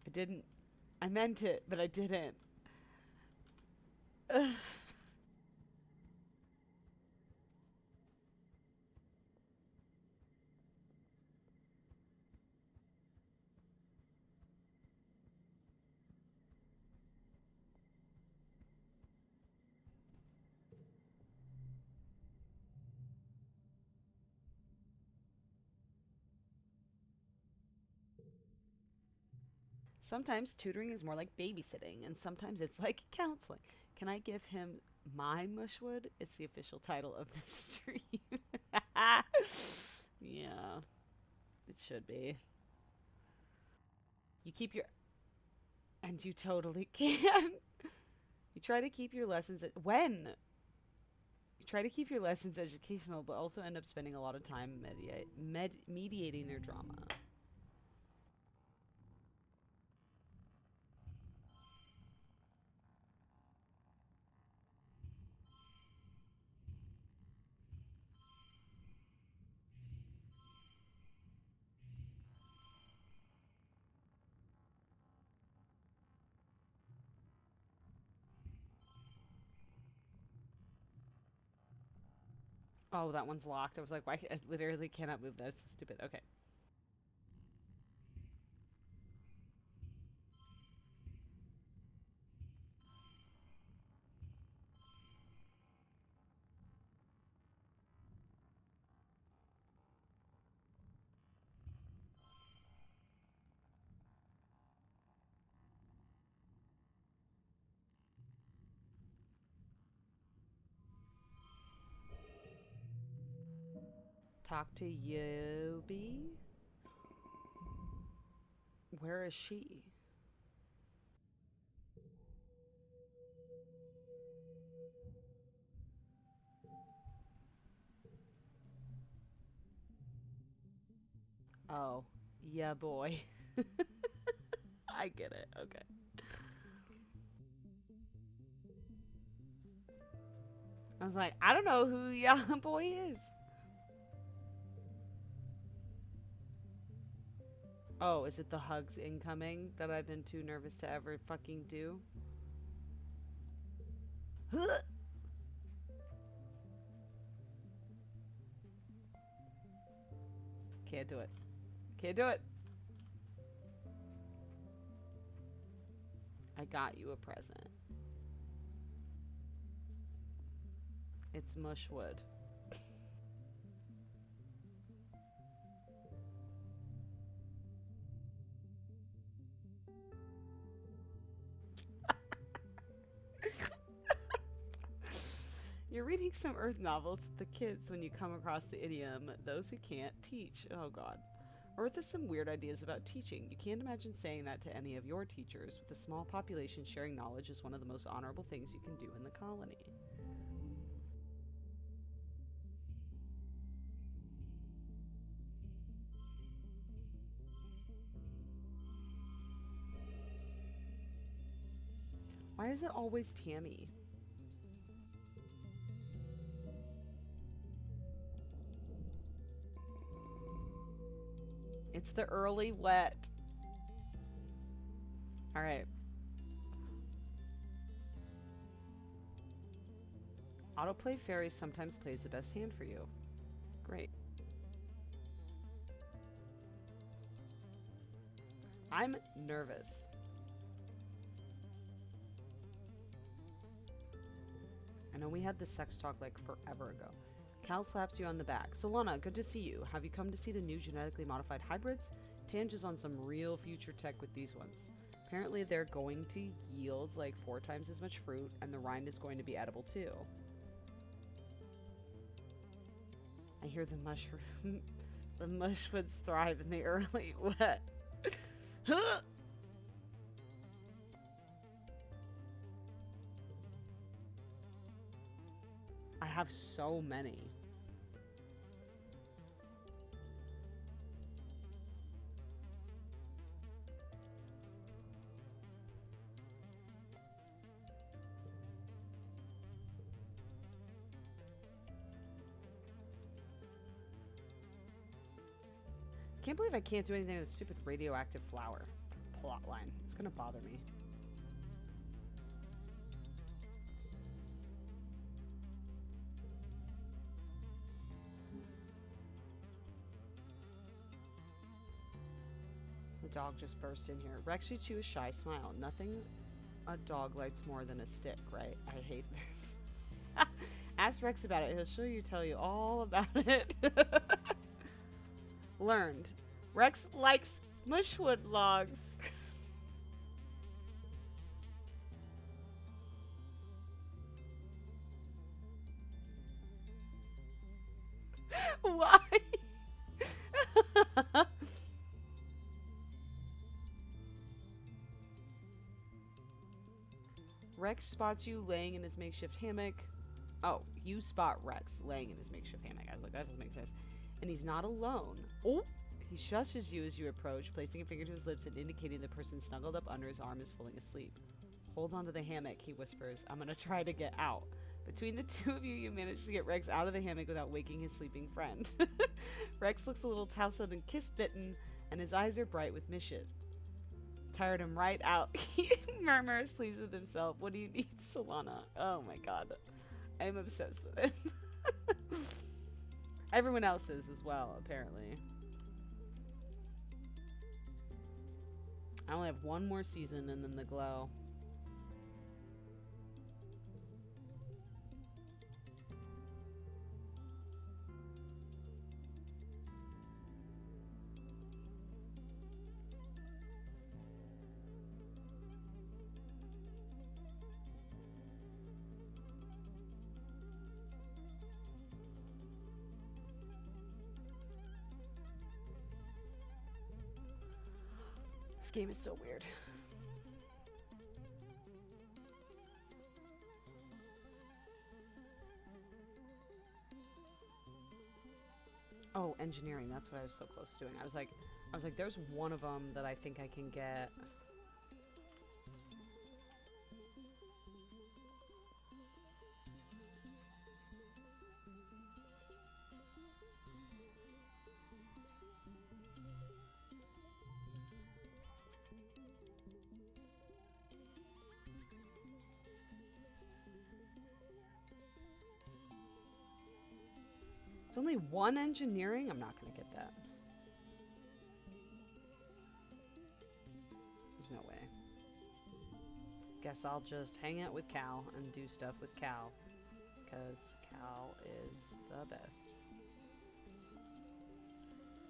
I didn't. I meant it, but I didn't. Sometimes tutoring is more like babysitting, and sometimes it's like counseling. Can I give him my mushwood? It's the official title of the stream. Yeah, it should be. You keep your. And you totally can. You try to keep your lessons. When? You try to keep your lessons educational, but also end up spending a lot of time mediating their drama. Oh, that one's locked. I was like, why? I literally cannot move that. It's so stupid. Okay. Talk to Yobi. Where is she? Oh, yeah, boy. I get it. Okay. I was like, I don't know who yeah boy is. Oh, is it the hugs incoming that I've been too nervous to ever fucking do? Can't do it. Can't do it. I got you a present. It's mushwood. You're reading some Earth novels to the kids when you come across the idiom, those who can't teach. Oh, God. Earth has some weird ideas about teaching. You can't imagine saying that to any of your teachers. With a small population, sharing knowledge is one of the most honorable things you can do in the colony. Why is it always Tammy? It's the early wet. Alright. Autoplay fairy sometimes plays the best hand for you. Great. I'm nervous. I know we had this sex talk like forever ago. Cal slaps you on the back. Solana, good to see you. Have you come to see the new genetically modified hybrids? Tange is on some real future tech with these ones. Apparently they're going to yield like 4 times as much fruit, and the rind is going to be edible too. I hear the mushroom... the mushwoods thrive in the early wet. I have so many. Can't believe I can't do anything with a stupid radioactive flower plot line. It's gonna bother me. The dog just burst in here. Rex shoots you a shy smile. Nothing a dog likes more than a stick, right? I hate this. Ask Rex about it. He'll tell you all about it. Learned. Rex likes mushwood logs. Why? Rex spots you laying in his makeshift hammock. Oh, you spot Rex laying in his makeshift hammock. I was like, that doesn't make sense. And he's not alone. Oh! He shushes you as you approach, placing a finger to his lips and indicating the person snuggled up under his arm is falling asleep. Hold on to the hammock, he whispers. I'm gonna try to get out. Between the two of you, you manage to get Rex out of the hammock without waking his sleeping friend. Rex looks a little tousled and kiss-bitten, and his eyes are bright with mischief. Tired him right out. He murmurs, pleased with himself. What do you need, Solana? Oh my god. I'm obsessed with him. Everyone else is as well, apparently. I only have one more season and then the glow. This game is so weird. Oh, engineering. That's what I was so close to doing. I was like, there's one of them that I think I can get. It's only one engineering? I'm not going to get that. no way. Guess I'll just hang out with Cal and do stuff with Cal. Because Cal is the best.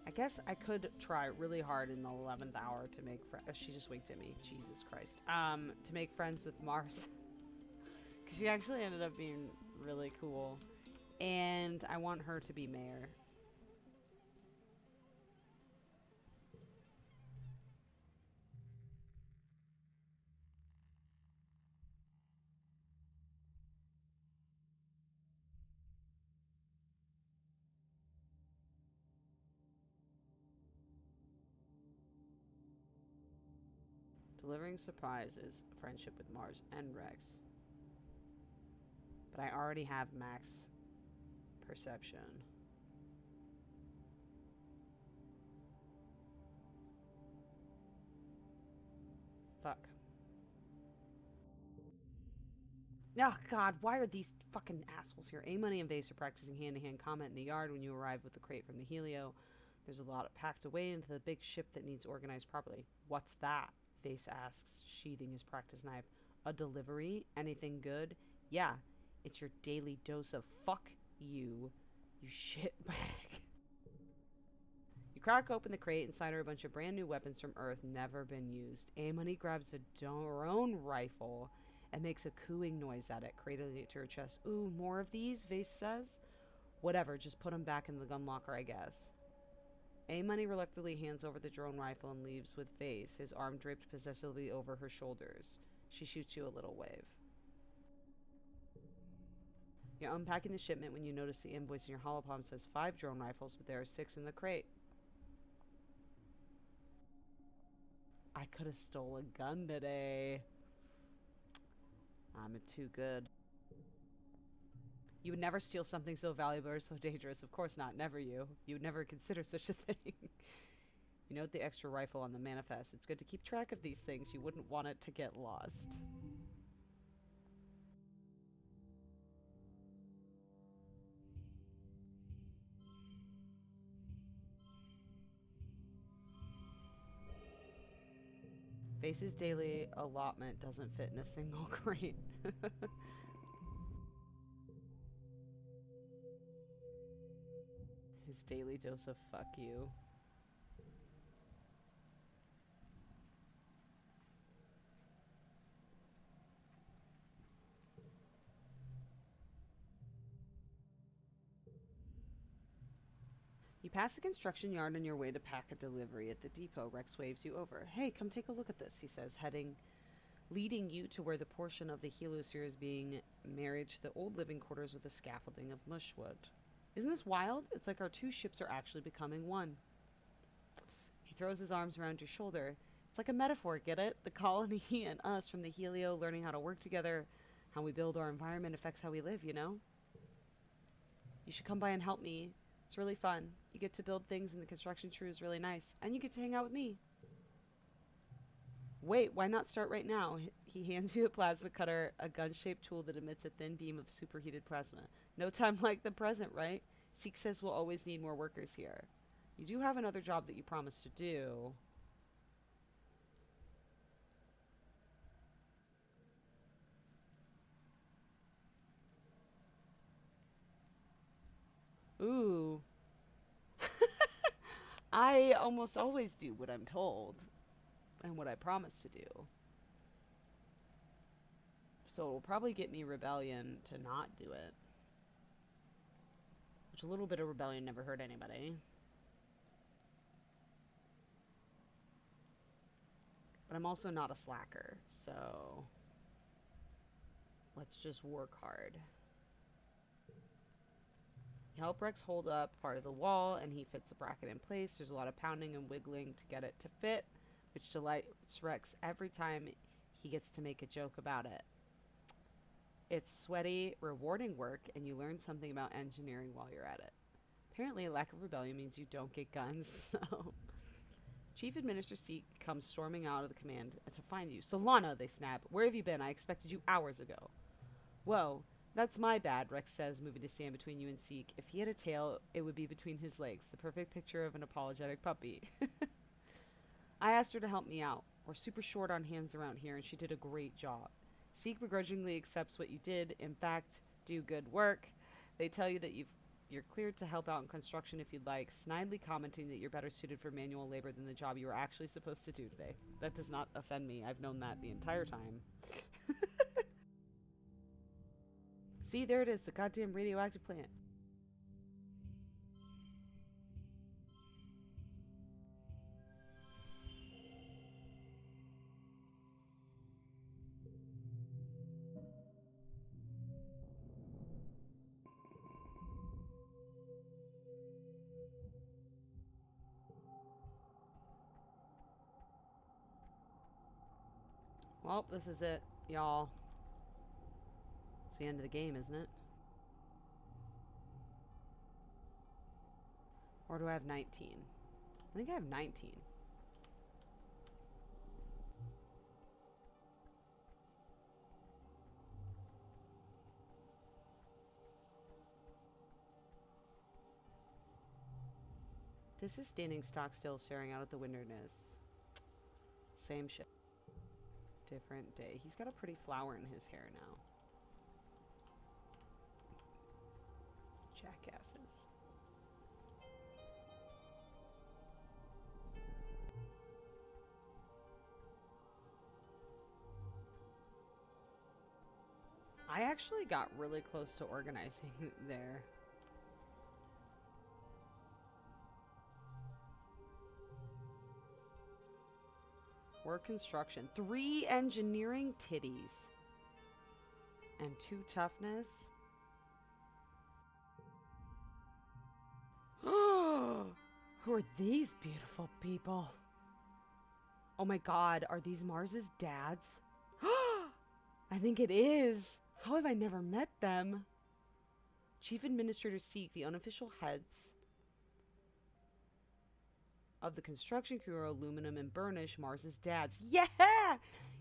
I guess I could try really hard in the 11th hour to make friends. She just winked at me. Jesus Christ. To make friends with Mars. Because she actually ended up being really cool. And I want her to be mayor. Delivering surprises, friendship with Mars and Rex. But I already have max perception. Fuck. Oh, God, why are these fucking assholes here? A-Money and Vase are practicing hand-to-hand combat in the yard when you arrive with the crate from the Helio. There's a lot packed away into the big ship that needs organized properly. What's that? Vase asks, sheathing his practice knife. A delivery? Anything good? Yeah, it's your daily dose of fuck you, you shitbag. You crack open the crate. Inside are a bunch of brand new weapons from Earth, never been used. A-Money grabs a drone rifle and makes a cooing noise at it, cradling it to her chest. Ooh, more of these, Vase says. Whatever, just put them back in the gun locker, I guess. A-Money reluctantly hands over the drone rifle and leaves with Vase, his arm draped possessively over her shoulders. She shoots you a little wave. You're unpacking the shipment when you notice the invoice in your holopalm says 5 drone rifles, but there are 6 in the crate. I could have stole a gun today. I'm too good. You would never steal something so valuable or so dangerous. Of course not. Never you. You would never consider such a thing. You note the extra rifle on the manifest. It's good to keep track of these things. You wouldn't want it to get lost. Vase's daily allotment doesn't fit in a single crate. His daily dose of fuck you. You pass the construction yard on your way to pack a delivery at the depot. Rex waves you over. Hey, come take a look at this, he says, leading you to where the portion of the heliosphere is being married to the old living quarters with a scaffolding of mushwood. Isn't this wild? It's like our 2 ships are actually becoming one. He throws his arms around your shoulder. It's like a metaphor, get it? The colony and us from the Helio learning how to work together. How we build our environment affects how we live, you know? You should come by and help me. It's really fun. You get to build things and the construction crew is really nice. And you get to hang out with me. Wait, why not start right now? He hands you a plasma cutter, a gun-shaped tool that emits a thin beam of superheated plasma. No time like the present, right? Seek says we'll always need more workers here. You do have another job that you promised to do. Ooh. I almost always do what I'm told and what I promise to do. So it'll probably get me rebellion to not do it. Which a little bit of rebellion never hurt anybody. But I'm also not a slacker, so let's just work hard. You help Rex hold up part of the wall, and he fits the bracket in place. There's a lot of pounding and wiggling to get it to fit, which delights Rex every time he gets to make a joke about it. It's sweaty, rewarding work, and you learn something about engineering while you're at it. Apparently, a lack of rebellion means you don't get guns, so... Chief Administrator Seek comes storming out of the command to find you. Solana, they snap. Where have you been? I expected you hours ago. Whoa, that's my bad, Rex says, moving to stand between you and Seek. If he had a tail, it would be between his legs, the perfect picture of an apologetic puppy. I asked her to help me out. We're super short on hands around here, and she did a great job. Seek begrudgingly accepts what you did. In fact, do good work. They tell you that you're cleared to help out in construction if you'd like, snidely commenting that you're better suited for manual labor than the job you were actually supposed to do today. That does not offend me. I've known that the entire time. See, there it is, the goddamn radioactive plant. Well, this is it, y'all. It's the end of the game, isn't it? Or do I have 19? I think I have 19. This is standing stock still, staring out at the wilderness. Same shit. Different day. He's got a pretty flower in his hair now. Jackasses. I actually got really close to organizing there. Work construction. 3 engineering titties. And 2 toughness. Who are these beautiful people? Oh my god, are these Mars's dads? I think it is. How have I never met them? Chief Administrator Seek, the unofficial heads of the construction crew are Aluminum and Burnish, Mars's dads. Yeah!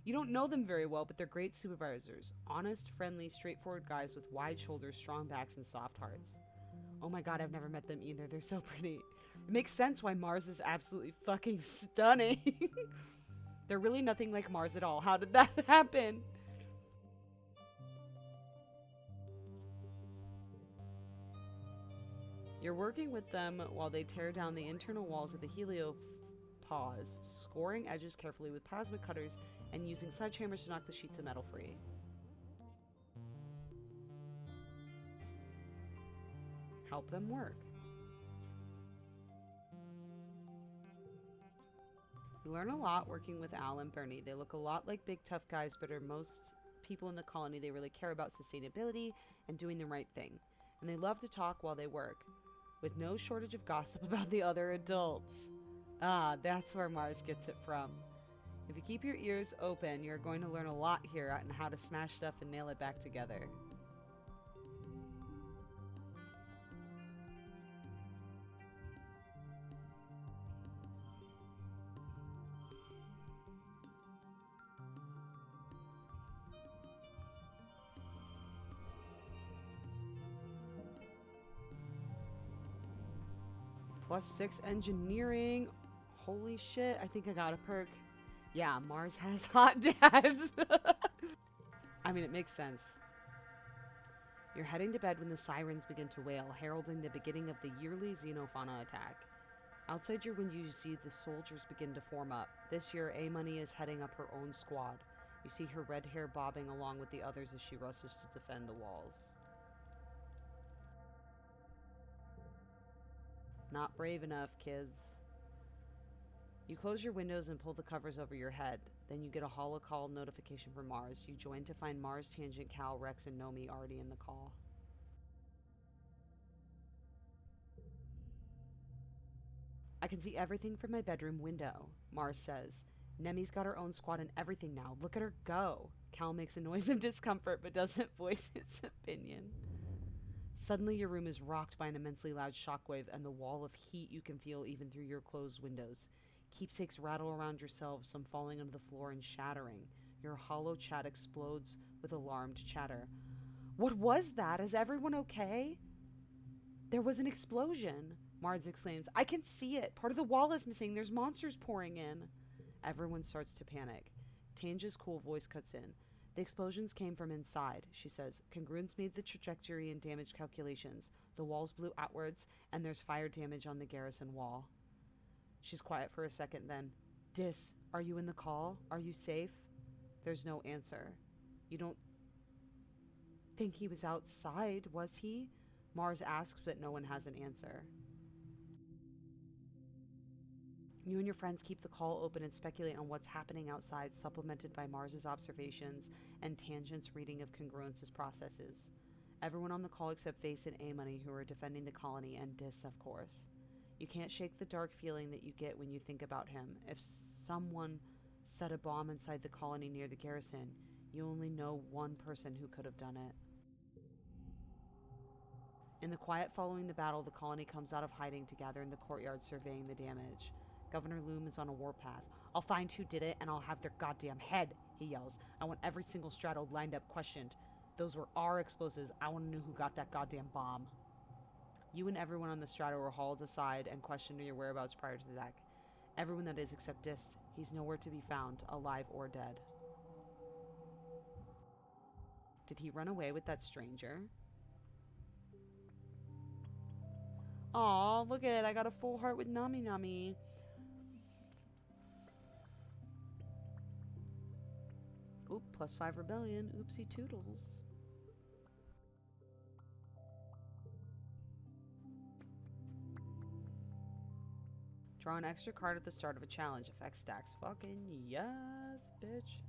You don't know them very well, but they're great supervisors. Honest, friendly, straightforward guys with wide shoulders, strong backs, and soft hearts. Oh my god, I've never met them either. They're so pretty. It makes sense why Mars is absolutely fucking stunning. They're really nothing like Mars at all. How did that happen? You're working with them while they tear down the internal walls of the heliopause, scoring edges carefully with plasma cutters and using sledgehammers to knock the sheets of metal free. Help them work. You learn a lot working with Al and Bernie. They look a lot like big tough guys, but are most people in the colony. They really care about sustainability and doing the right thing. And they love to talk while they work, with no shortage of gossip about the other adults. Ah, that's where Mars gets it from. If you keep your ears open, you're going to learn a lot here on how to smash stuff and nail it back together. +6 engineering. Holy shit, I think I got a perk. Yeah, Mars has hot dads. I mean, it makes sense. You're heading to bed when the sirens begin to wail, heralding the beginning of the yearly xenofauna attack. Outside your window, you see the soldiers begin to form up. This year, A-Money is heading up her own squad. You see her red hair bobbing along with the others as she rushes to defend the walls. Not brave enough, kids. You close your windows and pull the covers over your head. Then you get a holocall notification from Mars. You join to find Mars, Tangent, Cal, Rex, and Nomi already in the call. I can see everything from my bedroom window, Mars says. Nemi's got her own squad and everything now. Look at her go. Cal makes a noise of discomfort but doesn't voice his opinion. Suddenly your room is rocked by an immensely loud shockwave and the wall of heat you can feel even through your closed windows. Keepsakes rattle around yourselves, some falling onto the floor and shattering. Your hollow chat explodes with alarmed chatter. What was that? Is everyone okay? There was an explosion, Mars exclaims. I can see it. Part of the wall is missing. There's monsters pouring in. Everyone starts to panic. Tange's cool voice cuts in. The explosions came from inside, she says. Congruence made the trajectory and damage calculations. The walls blew outwards, and there's fire damage on the garrison wall. She's quiet for a second, then. Dis, are you in the call? Are you safe? There's no answer. You don't think he was outside, was he? Mars asks, but no one has an answer. You and your friends keep the call open and speculate on what's happening outside, supplemented by Mars's observations and Tangent's reading of Congruence's processes. Everyone on the call except Face and A-Money, who are defending the colony, and Dis, of course. You can't shake the dark feeling that you get when you think about him. If someone set a bomb inside the colony near the garrison, you only know one person who could have done it. In the quiet following the battle, the colony comes out of hiding to gather in the courtyard surveying the damage. Governor Loom is on a warpath. I'll find who did it, and I'll have their goddamn head, he yells. I want every single straddle lined up questioned. Those were our explosives. I want to know who got that goddamn bomb. You and everyone on the straddle were hauled aside and questioned your whereabouts prior to the attack. Everyone that is except Dis. He's nowhere to be found, alive or dead. Did he run away with that stranger? Aw, look at it. I got a full heart with Nami Nami. Oop, +5 rebellion. Oopsie toodles. Draw an extra card at the start of a challenge. Effect stacks. Fucking yes, bitch.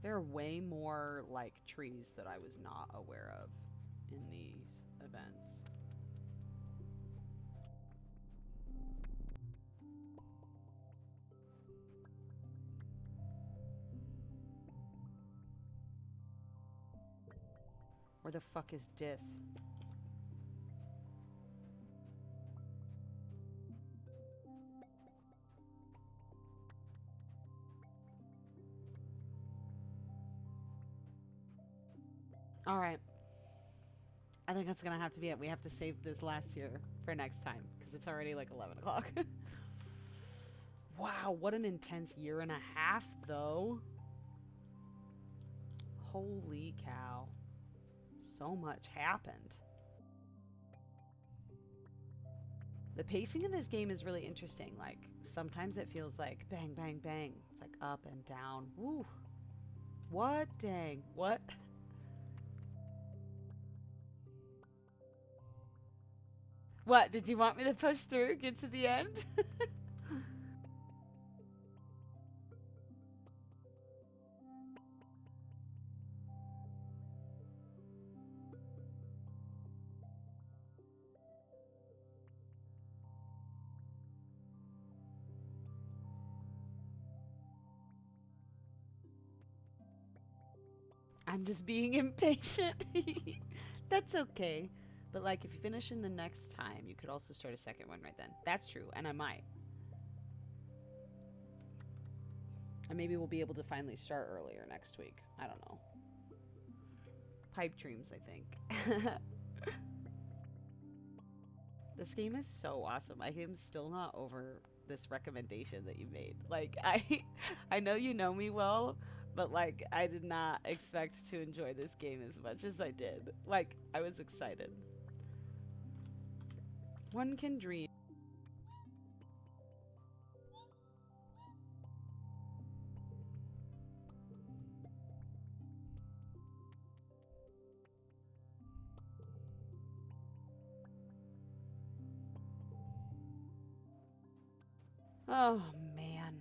There are way more, like, trees that I was not aware of in these events. Where the fuck is Dis? Alright. I think that's gonna have to be it. We have to save this last year for next time, because it's already like 11 o'clock. Wow, what an intense year and a half, though. Holy cow. So much happened. The pacing in this game is really interesting. Like, sometimes it feels like bang, bang, bang. It's like up and down. Woo. What? Dang. What? What? Did you want me to push through? Get to the end? I'm just being impatient. That's okay. But, like, if you finish in the next time, you could also start a second one right then. That's true, and I might. And maybe we'll be able to finally start earlier next week. I don't know. Pipe dreams, I think. This game is so awesome. I am still not over this recommendation that you made. Like, I know you know me well, but, like, I did not expect to enjoy this game as much as I did. Like, I was excited. One can dream. Oh, man.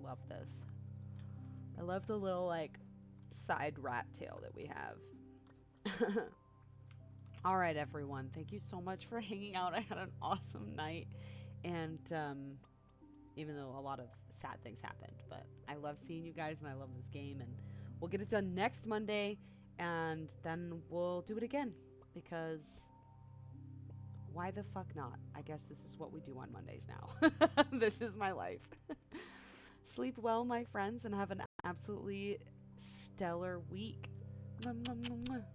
Love this. I love the little, like, side rat tail that we have. All right, everyone. Thank you so much for hanging out. I had an awesome night. And even though a lot of sad things happened, but I love seeing you guys and I love this game. And we'll get it done next Monday. And then we'll do it again. Because why the fuck not? I guess this is what we do on Mondays now. This is my life. Sleep well, my friends, and have an absolutely stellar week. Mwah, mwah, mwah, mwah.